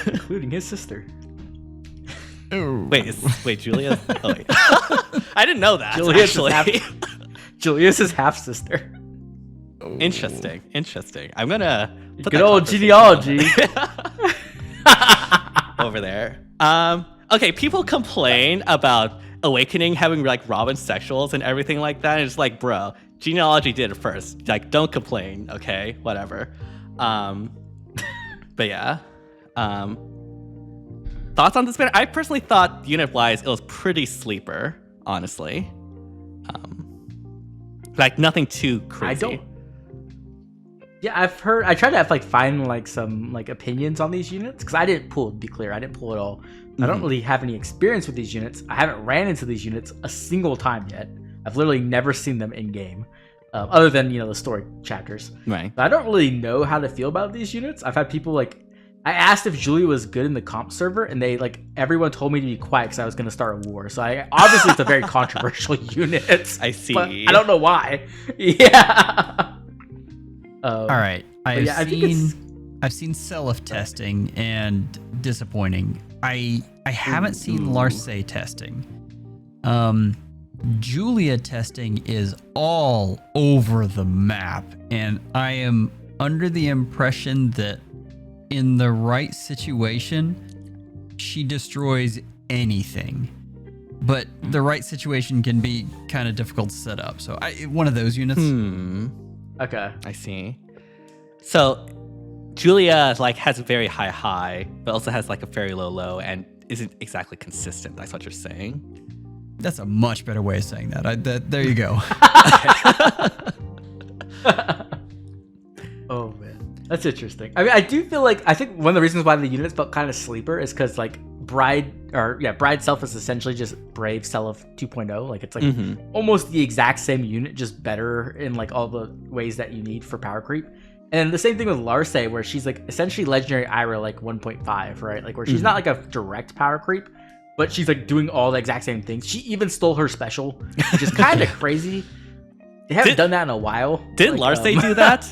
Including his sister. Oh. Wait, Julia? Oh, wait. I didn't know that. Julius is half sister. Interesting. I'm gonna put Good that old conversation genealogy over there. Okay, people complain about Awakening having like Robin sexuals and everything like that. And it's like, bro, genealogy did it first. Like, don't complain, okay? Whatever. But yeah. Thoughts on this banner? I personally thought unit-wise it was pretty sleeper, honestly. Like nothing too crazy. I tried to find like some like opinions on these units because I didn't pull. To be clear, I didn't pull it all. I don't really have any experience with these units. I haven't ran into these units a single time yet. I've literally never seen them in game, other than the story chapters. Right. But I don't really know how to feel about these units. I've had people like. I asked if Julia was good in the comp server, and everyone told me to be quiet because I was going to start a war. So obviously it's a very controversial unit. I see. But I don't know why. Yeah. All right. I've seen self testing and disappointing. I haven't seen Larce testing. Julia testing is all over the map, and I am under the impression that in the right situation, she destroys anything. But the right situation can be kind of difficult to set up. So one of those units. Okay. I see. So Julia like has a very high, but also has like a very low, and isn't exactly consistent. That's what you're saying. That's a much better way of saying that. There you go. Oh man, that's interesting. I mean, I do feel like I think one of the reasons why the units felt kind of sleeper is because like Bride Self is essentially just Brave Self 2.0. Like it's like almost the exact same unit, just better in like all the ways that you need for power creep. And the same thing with Larce, where she's like essentially Legendary Ira like 1.5, right? Like where she's not like a direct power creep, but she's like doing all the exact same things. She even stole her special, which is kind of crazy. They haven't done that in a while. Didn't Larce do that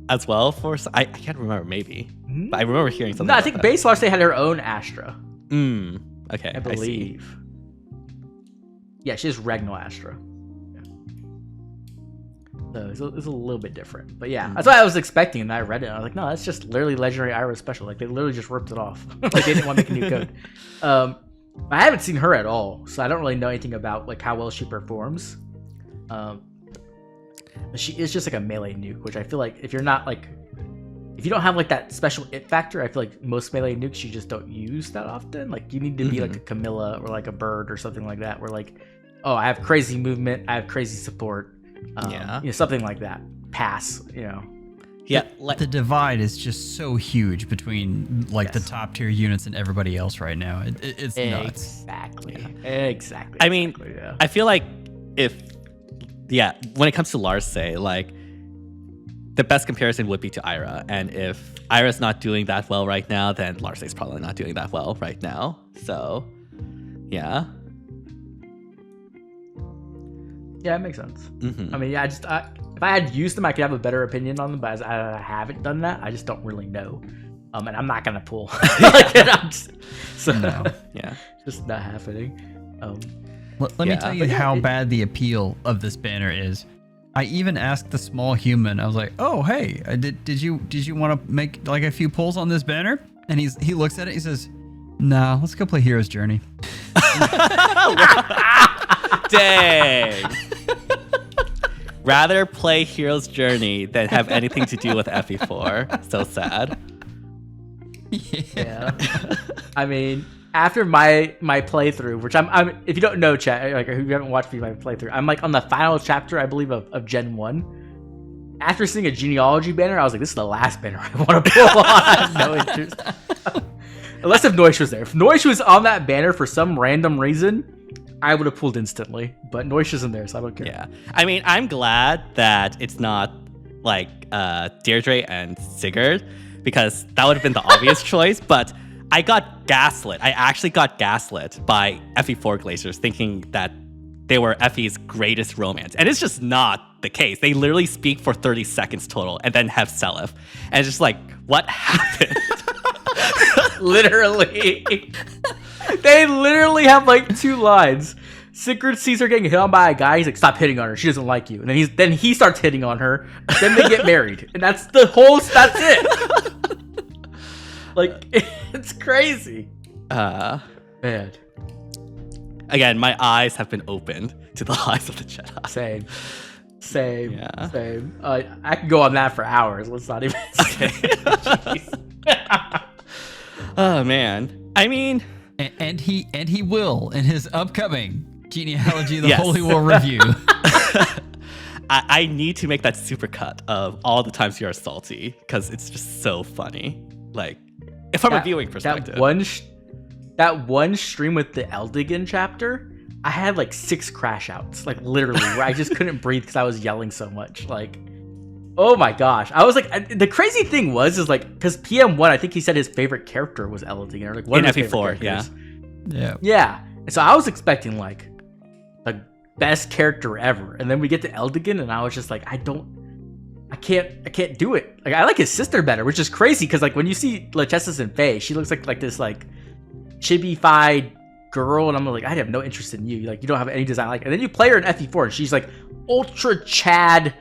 as well? I can't remember, maybe. But I remember hearing something. No, I think that. base Larce had her own Astra. Okay, I believe. Yeah, she has Regnal Astra. So it's a little bit different. But yeah, that's what I was expecting. And I read it. And I was like, no, that's just literally Legendary Ira special. Like they literally just ripped it off. Like they didn't want to make a new code. I haven't seen her at all, so I don't really know anything about like how well she performs. But she is just like a melee nuke, which I feel like if you don't have like that special it factor, I feel like most melee nukes you just don't use that often. Like you need to be like a Camilla or like a Bird or something like that, where like, oh, I have crazy movement, I have crazy support. Something like that. Pass, Yeah, the divide is just so huge between like the top tier units and everybody else right now. It's nuts. Exactly. I mean, I feel like when it comes to Larce, like the best comparison would be to Ira, and if Ira's not doing that well right now, then Larce's probably not doing that well right now. So, yeah. Yeah, it makes sense. I mean, yeah, if I had used them, I could have a better opinion on them, but as I haven't done that, I just don't really know. And I'm not gonna pull. Just not happening. Let me tell you how bad the appeal of this banner is. I even asked the small human. I was like, "Oh, hey, did you want to make like a few pulls on this banner?" And he looks at it. He says, "No, let's go play Hero's Journey." Dang. Rather play Hero's Journey than have anything to do with FE4. So sad. Yeah. I mean, after my playthrough, which I'm if you don't know, chat, like if you haven't watched my playthrough, I'm like on the final chapter, I believe, of Gen 1. After seeing a genealogy banner, I was like, this is the last banner I want to pull on. I have no interest. Unless if Noish was there. If Noish was on that banner for some random reason, I would have pulled instantly, but Noish isn't there, so I don't care. Yeah. I mean, I'm glad that it's not like Deirdre and Sigurd, because that would have been the obvious choice, but I got gaslit. I actually got gaslit by FE4 Glaciers thinking that they were FE's greatest romance. And it's just not the case. They literally speak for 30 seconds total and then have Seliph. And it's just like, what happened? Literally. They literally have like 2 lines. Sigurd sees her getting hit on by a guy. He's like, stop hitting on her. She doesn't like you. And then he starts hitting on her. Then they get married. And that's it. Like, it's crazy. Man. Again, my eyes have been opened to the lies of the Jedi. Same. Yeah. Same. I could go on that for hours. Let's not even. Okay. Oh man. I mean, and he will in his upcoming Genealogy of the Holy War review. I need to make that supercut of all the times you are salty, because it's just so funny. Like, if I'm reviewing perspective. That one stream with the Eldigan chapter, I had like 6 crash outs, like literally, where I just couldn't breathe because I was yelling so much. Like, oh my gosh. I was like, the crazy thing is like, because PM1, I think he said his favorite character was Eldigan, or like one of his favorite characters. Yeah. And so I was expecting like the best character ever. And then we get to Eldigan, and I was just like, I can't do it. Like, I like his sister better, which is crazy because like when you see Lechessis and Faye, she looks like this like chibi-fied girl, and I'm like, I have no interest in you. Like, you don't have any design. Like, and then you play her in FE4, and she's like ultra Chad,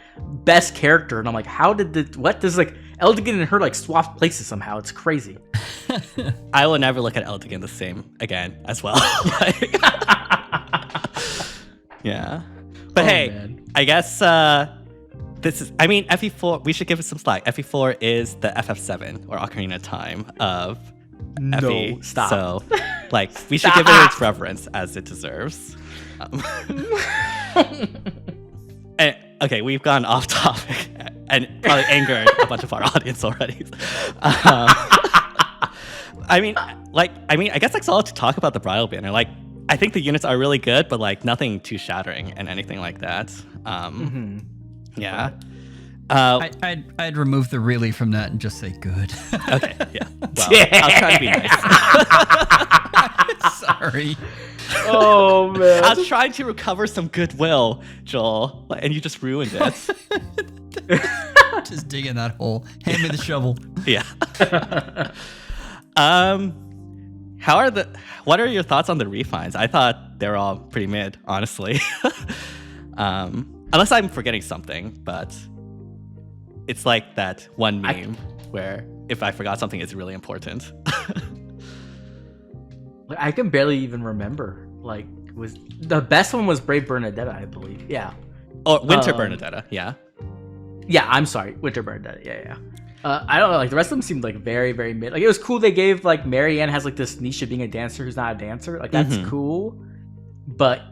best character, and I'm like, how did does like Eldigan and her like swap places somehow? It's crazy. I will never look at Eldigan the same again as well. Yeah. But man. I guess this is, I mean, FE4, we should give it some slack. FE4 is the FF7 or Ocarina of Time of FE. Stop. So, like, we should give it its reverence as it deserves. And, okay, we've gone off topic and probably angered a bunch of our audience already. I guess that's all to talk about the Bridal Banner. Like, I think the units are really good, but like nothing too shattering and anything like that. Yeah. I'd remove the really from that and just say good. Okay. Yeah. Well, I'll try to be nice. Sorry. Oh man. I was trying to recover some goodwill, Joel, and you just ruined it. Just dig in that hole. Hand me the shovel. Yeah. What are your thoughts on the refines? I thought they were all pretty mid, honestly. Unless I'm forgetting something, but it's like that one meme where if I forgot something, it's really important. I can barely even remember. Like, was the best one was Brave Bernadetta, I believe. Yeah. Oh, Winter Bernadetta. Yeah. Yeah, I'm sorry, Winter Bernadetta. Yeah. I don't know. Like the rest of them seemed like very, very mid. Like it was cool. They gave like Marianne has like this niche of being a dancer who's not a dancer. Like that's cool. But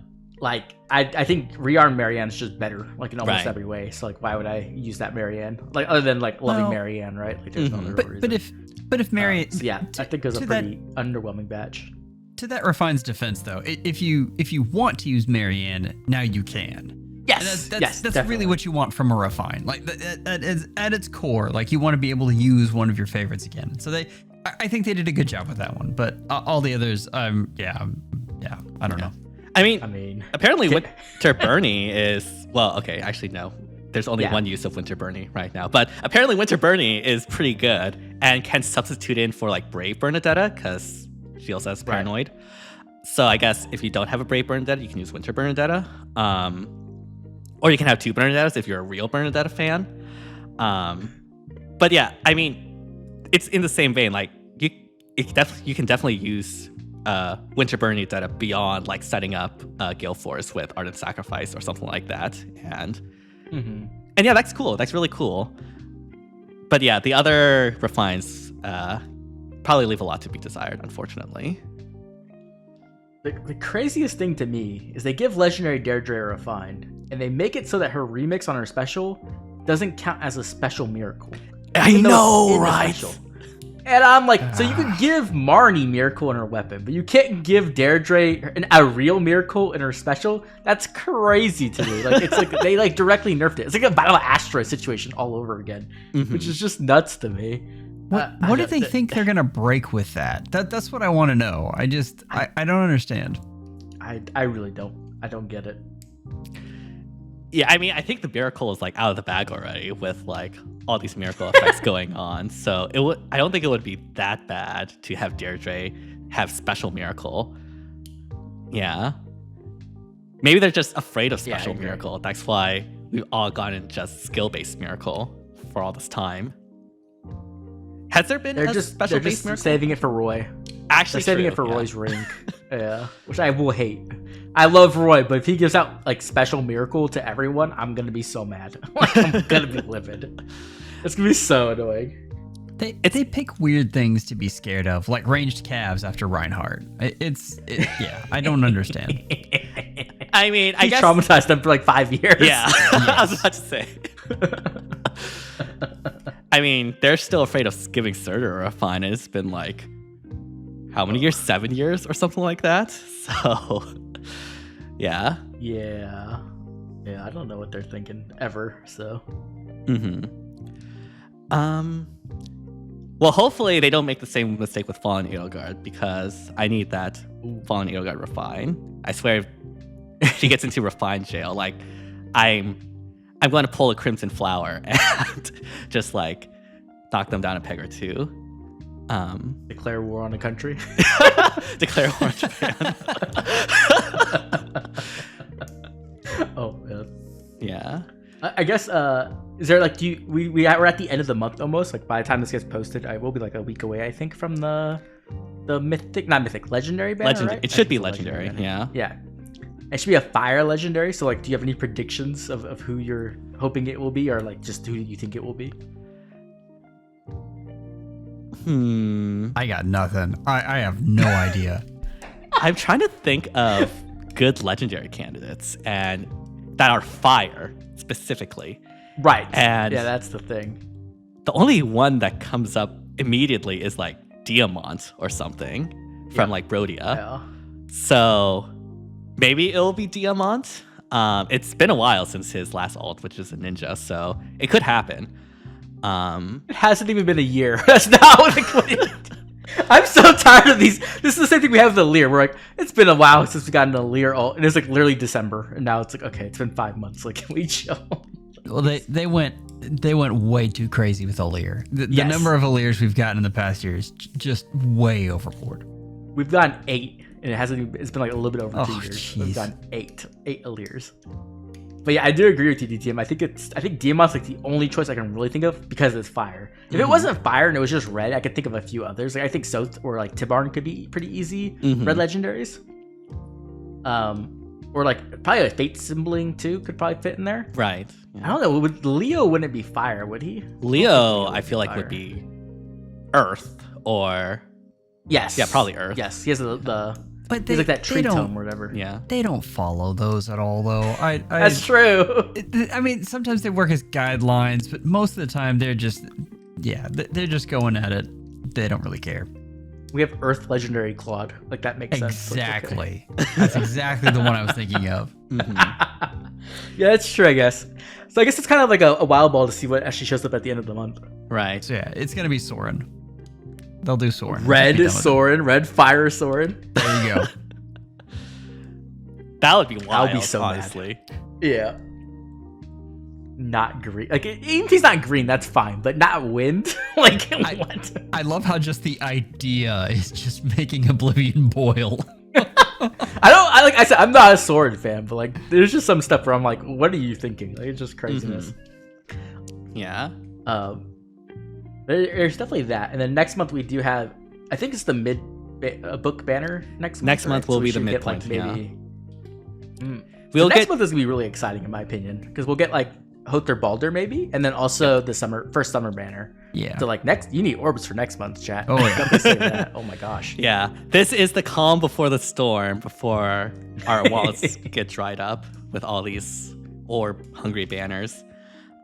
like I think rearm Marianne's just better. Like in almost every way. So like why would I use that Marianne? Like other than like loving Marianne, right? Like there's no other reason. But if Marianne, so yeah, I think it was a pretty underwhelming batch. To that Refine's defense, though, if you want to use Marianne, now you can. Yes, that's really what you want from a Refine. Like that is at its core, like you want to be able to use one of your favorites again. So I think they did a good job with that one. But all the others, I don't know. I mean, apparently Winter Bernie is actually no. There's only one use of Winter Bernie right now, but apparently Winter Bernie is pretty good and can substitute in for like Brave Bernadetta because she also has Paranoid. Right. So I guess if you don't have a Brave Bernadetta, you can use Winter Bernadetta. Or you can have two Bernadettas if you're a real Bernadetta fan. But yeah, I mean, it's in the same vein. Like you can definitely use Winter Bernadetta beyond like setting up Gale Force with Ardent Sacrifice or something like that. And yeah, that's cool. That's really cool. But yeah, the other refines probably leave a lot to be desired, unfortunately. The craziest thing to me is they give Legendary Deirdre a refined, and they make it so that her remix on her special doesn't count as a special miracle. I know, right? And I'm like, so you could give Marnie miracle in her weapon, but you can't give Deirdre a real miracle in her special? That's crazy to me. Like it's like they like directly nerfed it. It's like a Battle of Astra situation all over again, which is just nuts to me. What do they think they're gonna break with that? That's what I want to know. I don't understand. I really don't. I don't get it. Yeah, I mean, I think the miracle is like out of the bag already with like all these miracle effects going on. So I don't think it would be that bad to have Deirdre have special miracle. Yeah. Maybe they're just afraid of special miracle. That's why we've all gotten just skill-based miracle for all this time. Has there been special base miracle? Saving it for Roy. Actually, they're saving it for Roy's rank. Yeah, which I will hate. I love Roy, but if he gives out like special miracle to everyone, I'm gonna be so mad. I'm gonna be livid. It's gonna be so annoying. They pick weird things to be scared of, like ranged calves after Reinhardt. Yeah, I don't understand. I mean, I guess traumatized them for like 5 years. Yeah, I was about to say. I mean, they're still afraid of giving Surtur a fine. It's been like, how many years? 7 years or something like that. So, yeah. Yeah, I don't know what they're thinking ever, so. Well, hopefully they don't make the same mistake with Fallen Edelgard, because I need that Fallen Edelgard refine. I swear, if she gets into refine jail, like, I'm going to pull a Crimson Flower and just like knock them down a peg or two. Declare war on a country. Declare war on Japan. Oh man. Yeah. I guess is there like we're at the end of the month almost. Like by the time this gets posted, I will be like a week away, I think, from the legendary banner. Right? It should be legendary. Yeah. Yeah. It should be a fire legendary. So like, do you have any predictions of who you're hoping it will be, or like just who you think it will be? I got nothing. I have no idea. I'm trying to think of good legendary candidates and that are fire specifically. Right. And yeah, that's the thing. The only one that comes up immediately is like Diamant or something from like Brodia. Yeah. So maybe it'll be Diamant. It's been a while since his last ult, which is a ninja, so it could happen. It hasn't even been a year. That's not what it I'm so tired of these. This is the same thing we have with the Lear. We're like, it's been a while since we got into Lear ult, and it's like literally December, and now it's like, okay, it's been 5 months. Like, can we chill? Well, they went way too crazy with Alear. The number of Alears we've gotten in the past year is just way overboard. We've gotten 8, and it's been like a little bit over 2 years. Geez. We've gotten 8 Alears. But yeah, I do agree with you, DTM. I think Diamant's like the only choice I can really think of because it's fire. If it wasn't fire and it was just red, I could think of a few others. Like I think Soth or like Tibarn could be pretty easy red legendaries. Or like probably like Fate Symboling too could probably fit in there. Right. I don't know. Leo wouldn't be fire, would he? Leo, I feel like would be Earth or yes. Yeah, probably Earth. Yes, he has the But he's like that tree tome or whatever. Yeah. They don't follow those at all, though. That's true. I mean, sometimes they work as guidelines, but most of the time they're just going at it. They don't really care. We have Earth Legendary Claude. Like that makes sense. Exactly. That's exactly the one I was thinking of. Yeah, that's true, I guess. So I guess it's kind of like a wild ball to see what actually shows up at the end of the month. Right. So yeah, it's gonna be Soren. They'll do Soren. Red Soren, red fire Soren. There you go. That would be wild. That would be so honestly. mad. Yeah. Not green. Like even if he's not green, that's fine. But not wind. Like what? I love how just the idea is just making Oblivion boil. Like I said, I'm not a Soren fan, but like there's just some stuff where I'm like, what are you thinking? Like it's just craziness. Yeah. There's definitely that, and then next month we do have, I think it's the mid book banner next month. Next month will be the should get, midpoint. like, maybe. We'll next month is gonna be really exciting in my opinion because we'll get like Hother Balder maybe, and then also the first summer banner. Yeah. So like you need orbs for next month, chat. Oh yeah. Oh my gosh. Yeah. This is the calm before the storm, before our wallets get dried up with all these orb hungry banners.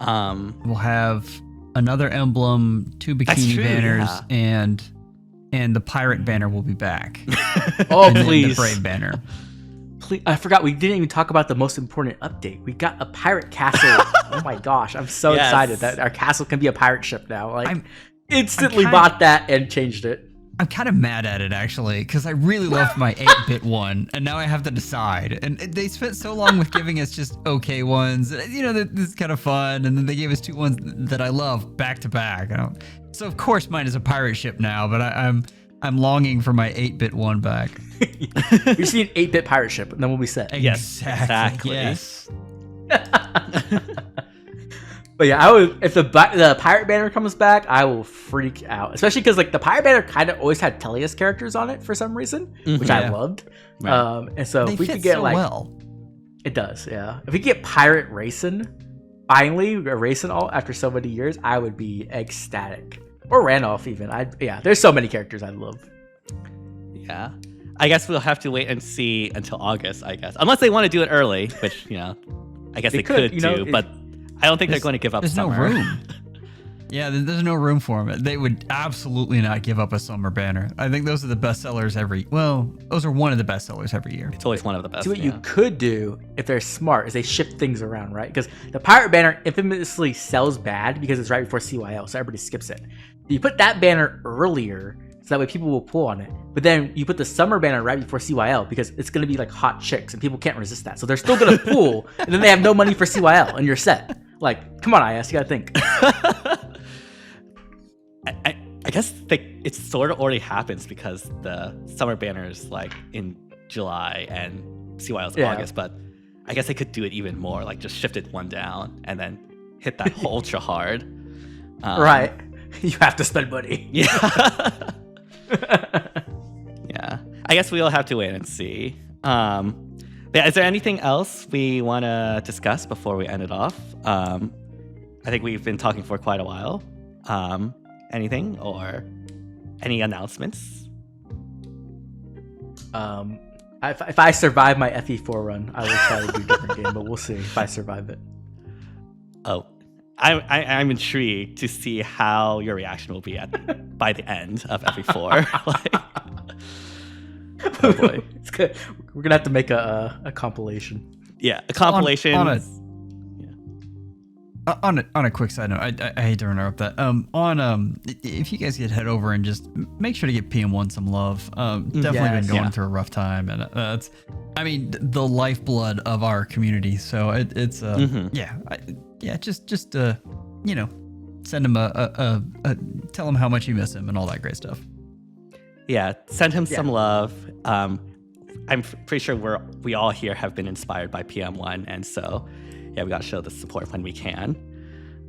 We'll have another emblem, 2 bikini banners, yeah. and the pirate banner will be back. Oh and please. the brave banner. Please, I forgot we didn't even talk about the most important update. We got a pirate castle. Oh my gosh, I'm so excited that our castle can be a pirate ship now. Like, instantly bought that and changed it. I'm kind of mad at it actually because I really loved my 8-bit one, and now I have to decide. And they spent so long with giving us just okay ones. You know, this is kind of fun, and then they gave us 2 ones that I love back to back. So of course mine is a pirate ship now, but I'm longing for my 8-bit one back. We see an 8-bit pirate ship, and then we'll be set. Exactly. Yes. But yeah, if the pirate banner comes back, I will freak out. Especially because like the pirate banner kind of always had Teleus characters on it for some reason, which I loved. Right. And so if we could get it does, yeah. If we could get pirate racing, finally a racing all after so many years, I would be ecstatic. Or Randolph even. There's so many characters I love. Yeah. I guess we'll have to wait and see until August, I guess. Unless they want to do it early, which, I guess they could do, but I don't think they're going to give up summer. There's no room. Yeah, there's no room for them. They would absolutely not give up a summer banner. I think those are the best sellers those are one of the best sellers every year. It's always one of the best. See what you could do if they're smart is they shift things around, right? Because the pirate banner infamously sells bad because it's right before CYL, so everybody skips it. You put that banner earlier, so that way people will pull on it. But then you put the summer banner right before CYL because it's going to be like hot chicks and people can't resist that. So they're still going to pull, and then they have no money for CYL, and you're set. Like, come on, IS, you got to think. I guess it sort of already happens because the summer banner is like in July and CYL is August, but I guess they could do it even more, like just shift it one down and then hit that ultra hard. Right. You have to spend money. Yeah. Yeah. I guess we'll have to wait and see. Yeah, is there anything else we want to discuss before we end it off? I think we've been talking for quite a while. Anything or any announcements? If I survive my FE4 run, I will try to do a different game, but we'll see if I survive it. Oh, I'm intrigued to see how your reaction will be by the end of FE4. Like, oh boy. It's good. We're gonna have to make a compilation. Yeah, a compilation. On a quick side note, I hate to interrupt that. If you guys could head over and just make sure to give PM1 some love. Definitely been going through a rough time, and that's, I mean, the lifeblood of our community. So it's just you know, send him tell him how much you miss him and all that great stuff. Yeah, send him some love. I'm pretty sure we all here have been inspired by PM1, and so yeah, we got to show the support when we can.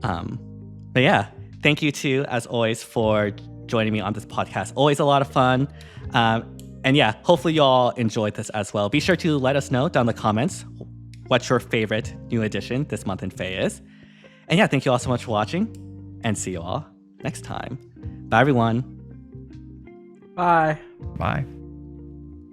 But yeah, thank you too, as always, for joining me on this podcast. Always a lot of fun. And yeah, hopefully you all enjoyed this as well. Be sure to let us know down in the comments what your favorite new edition this month in FE is. And yeah, thank you all so much for watching, and see you all next time. Bye, everyone. Bye. Bye.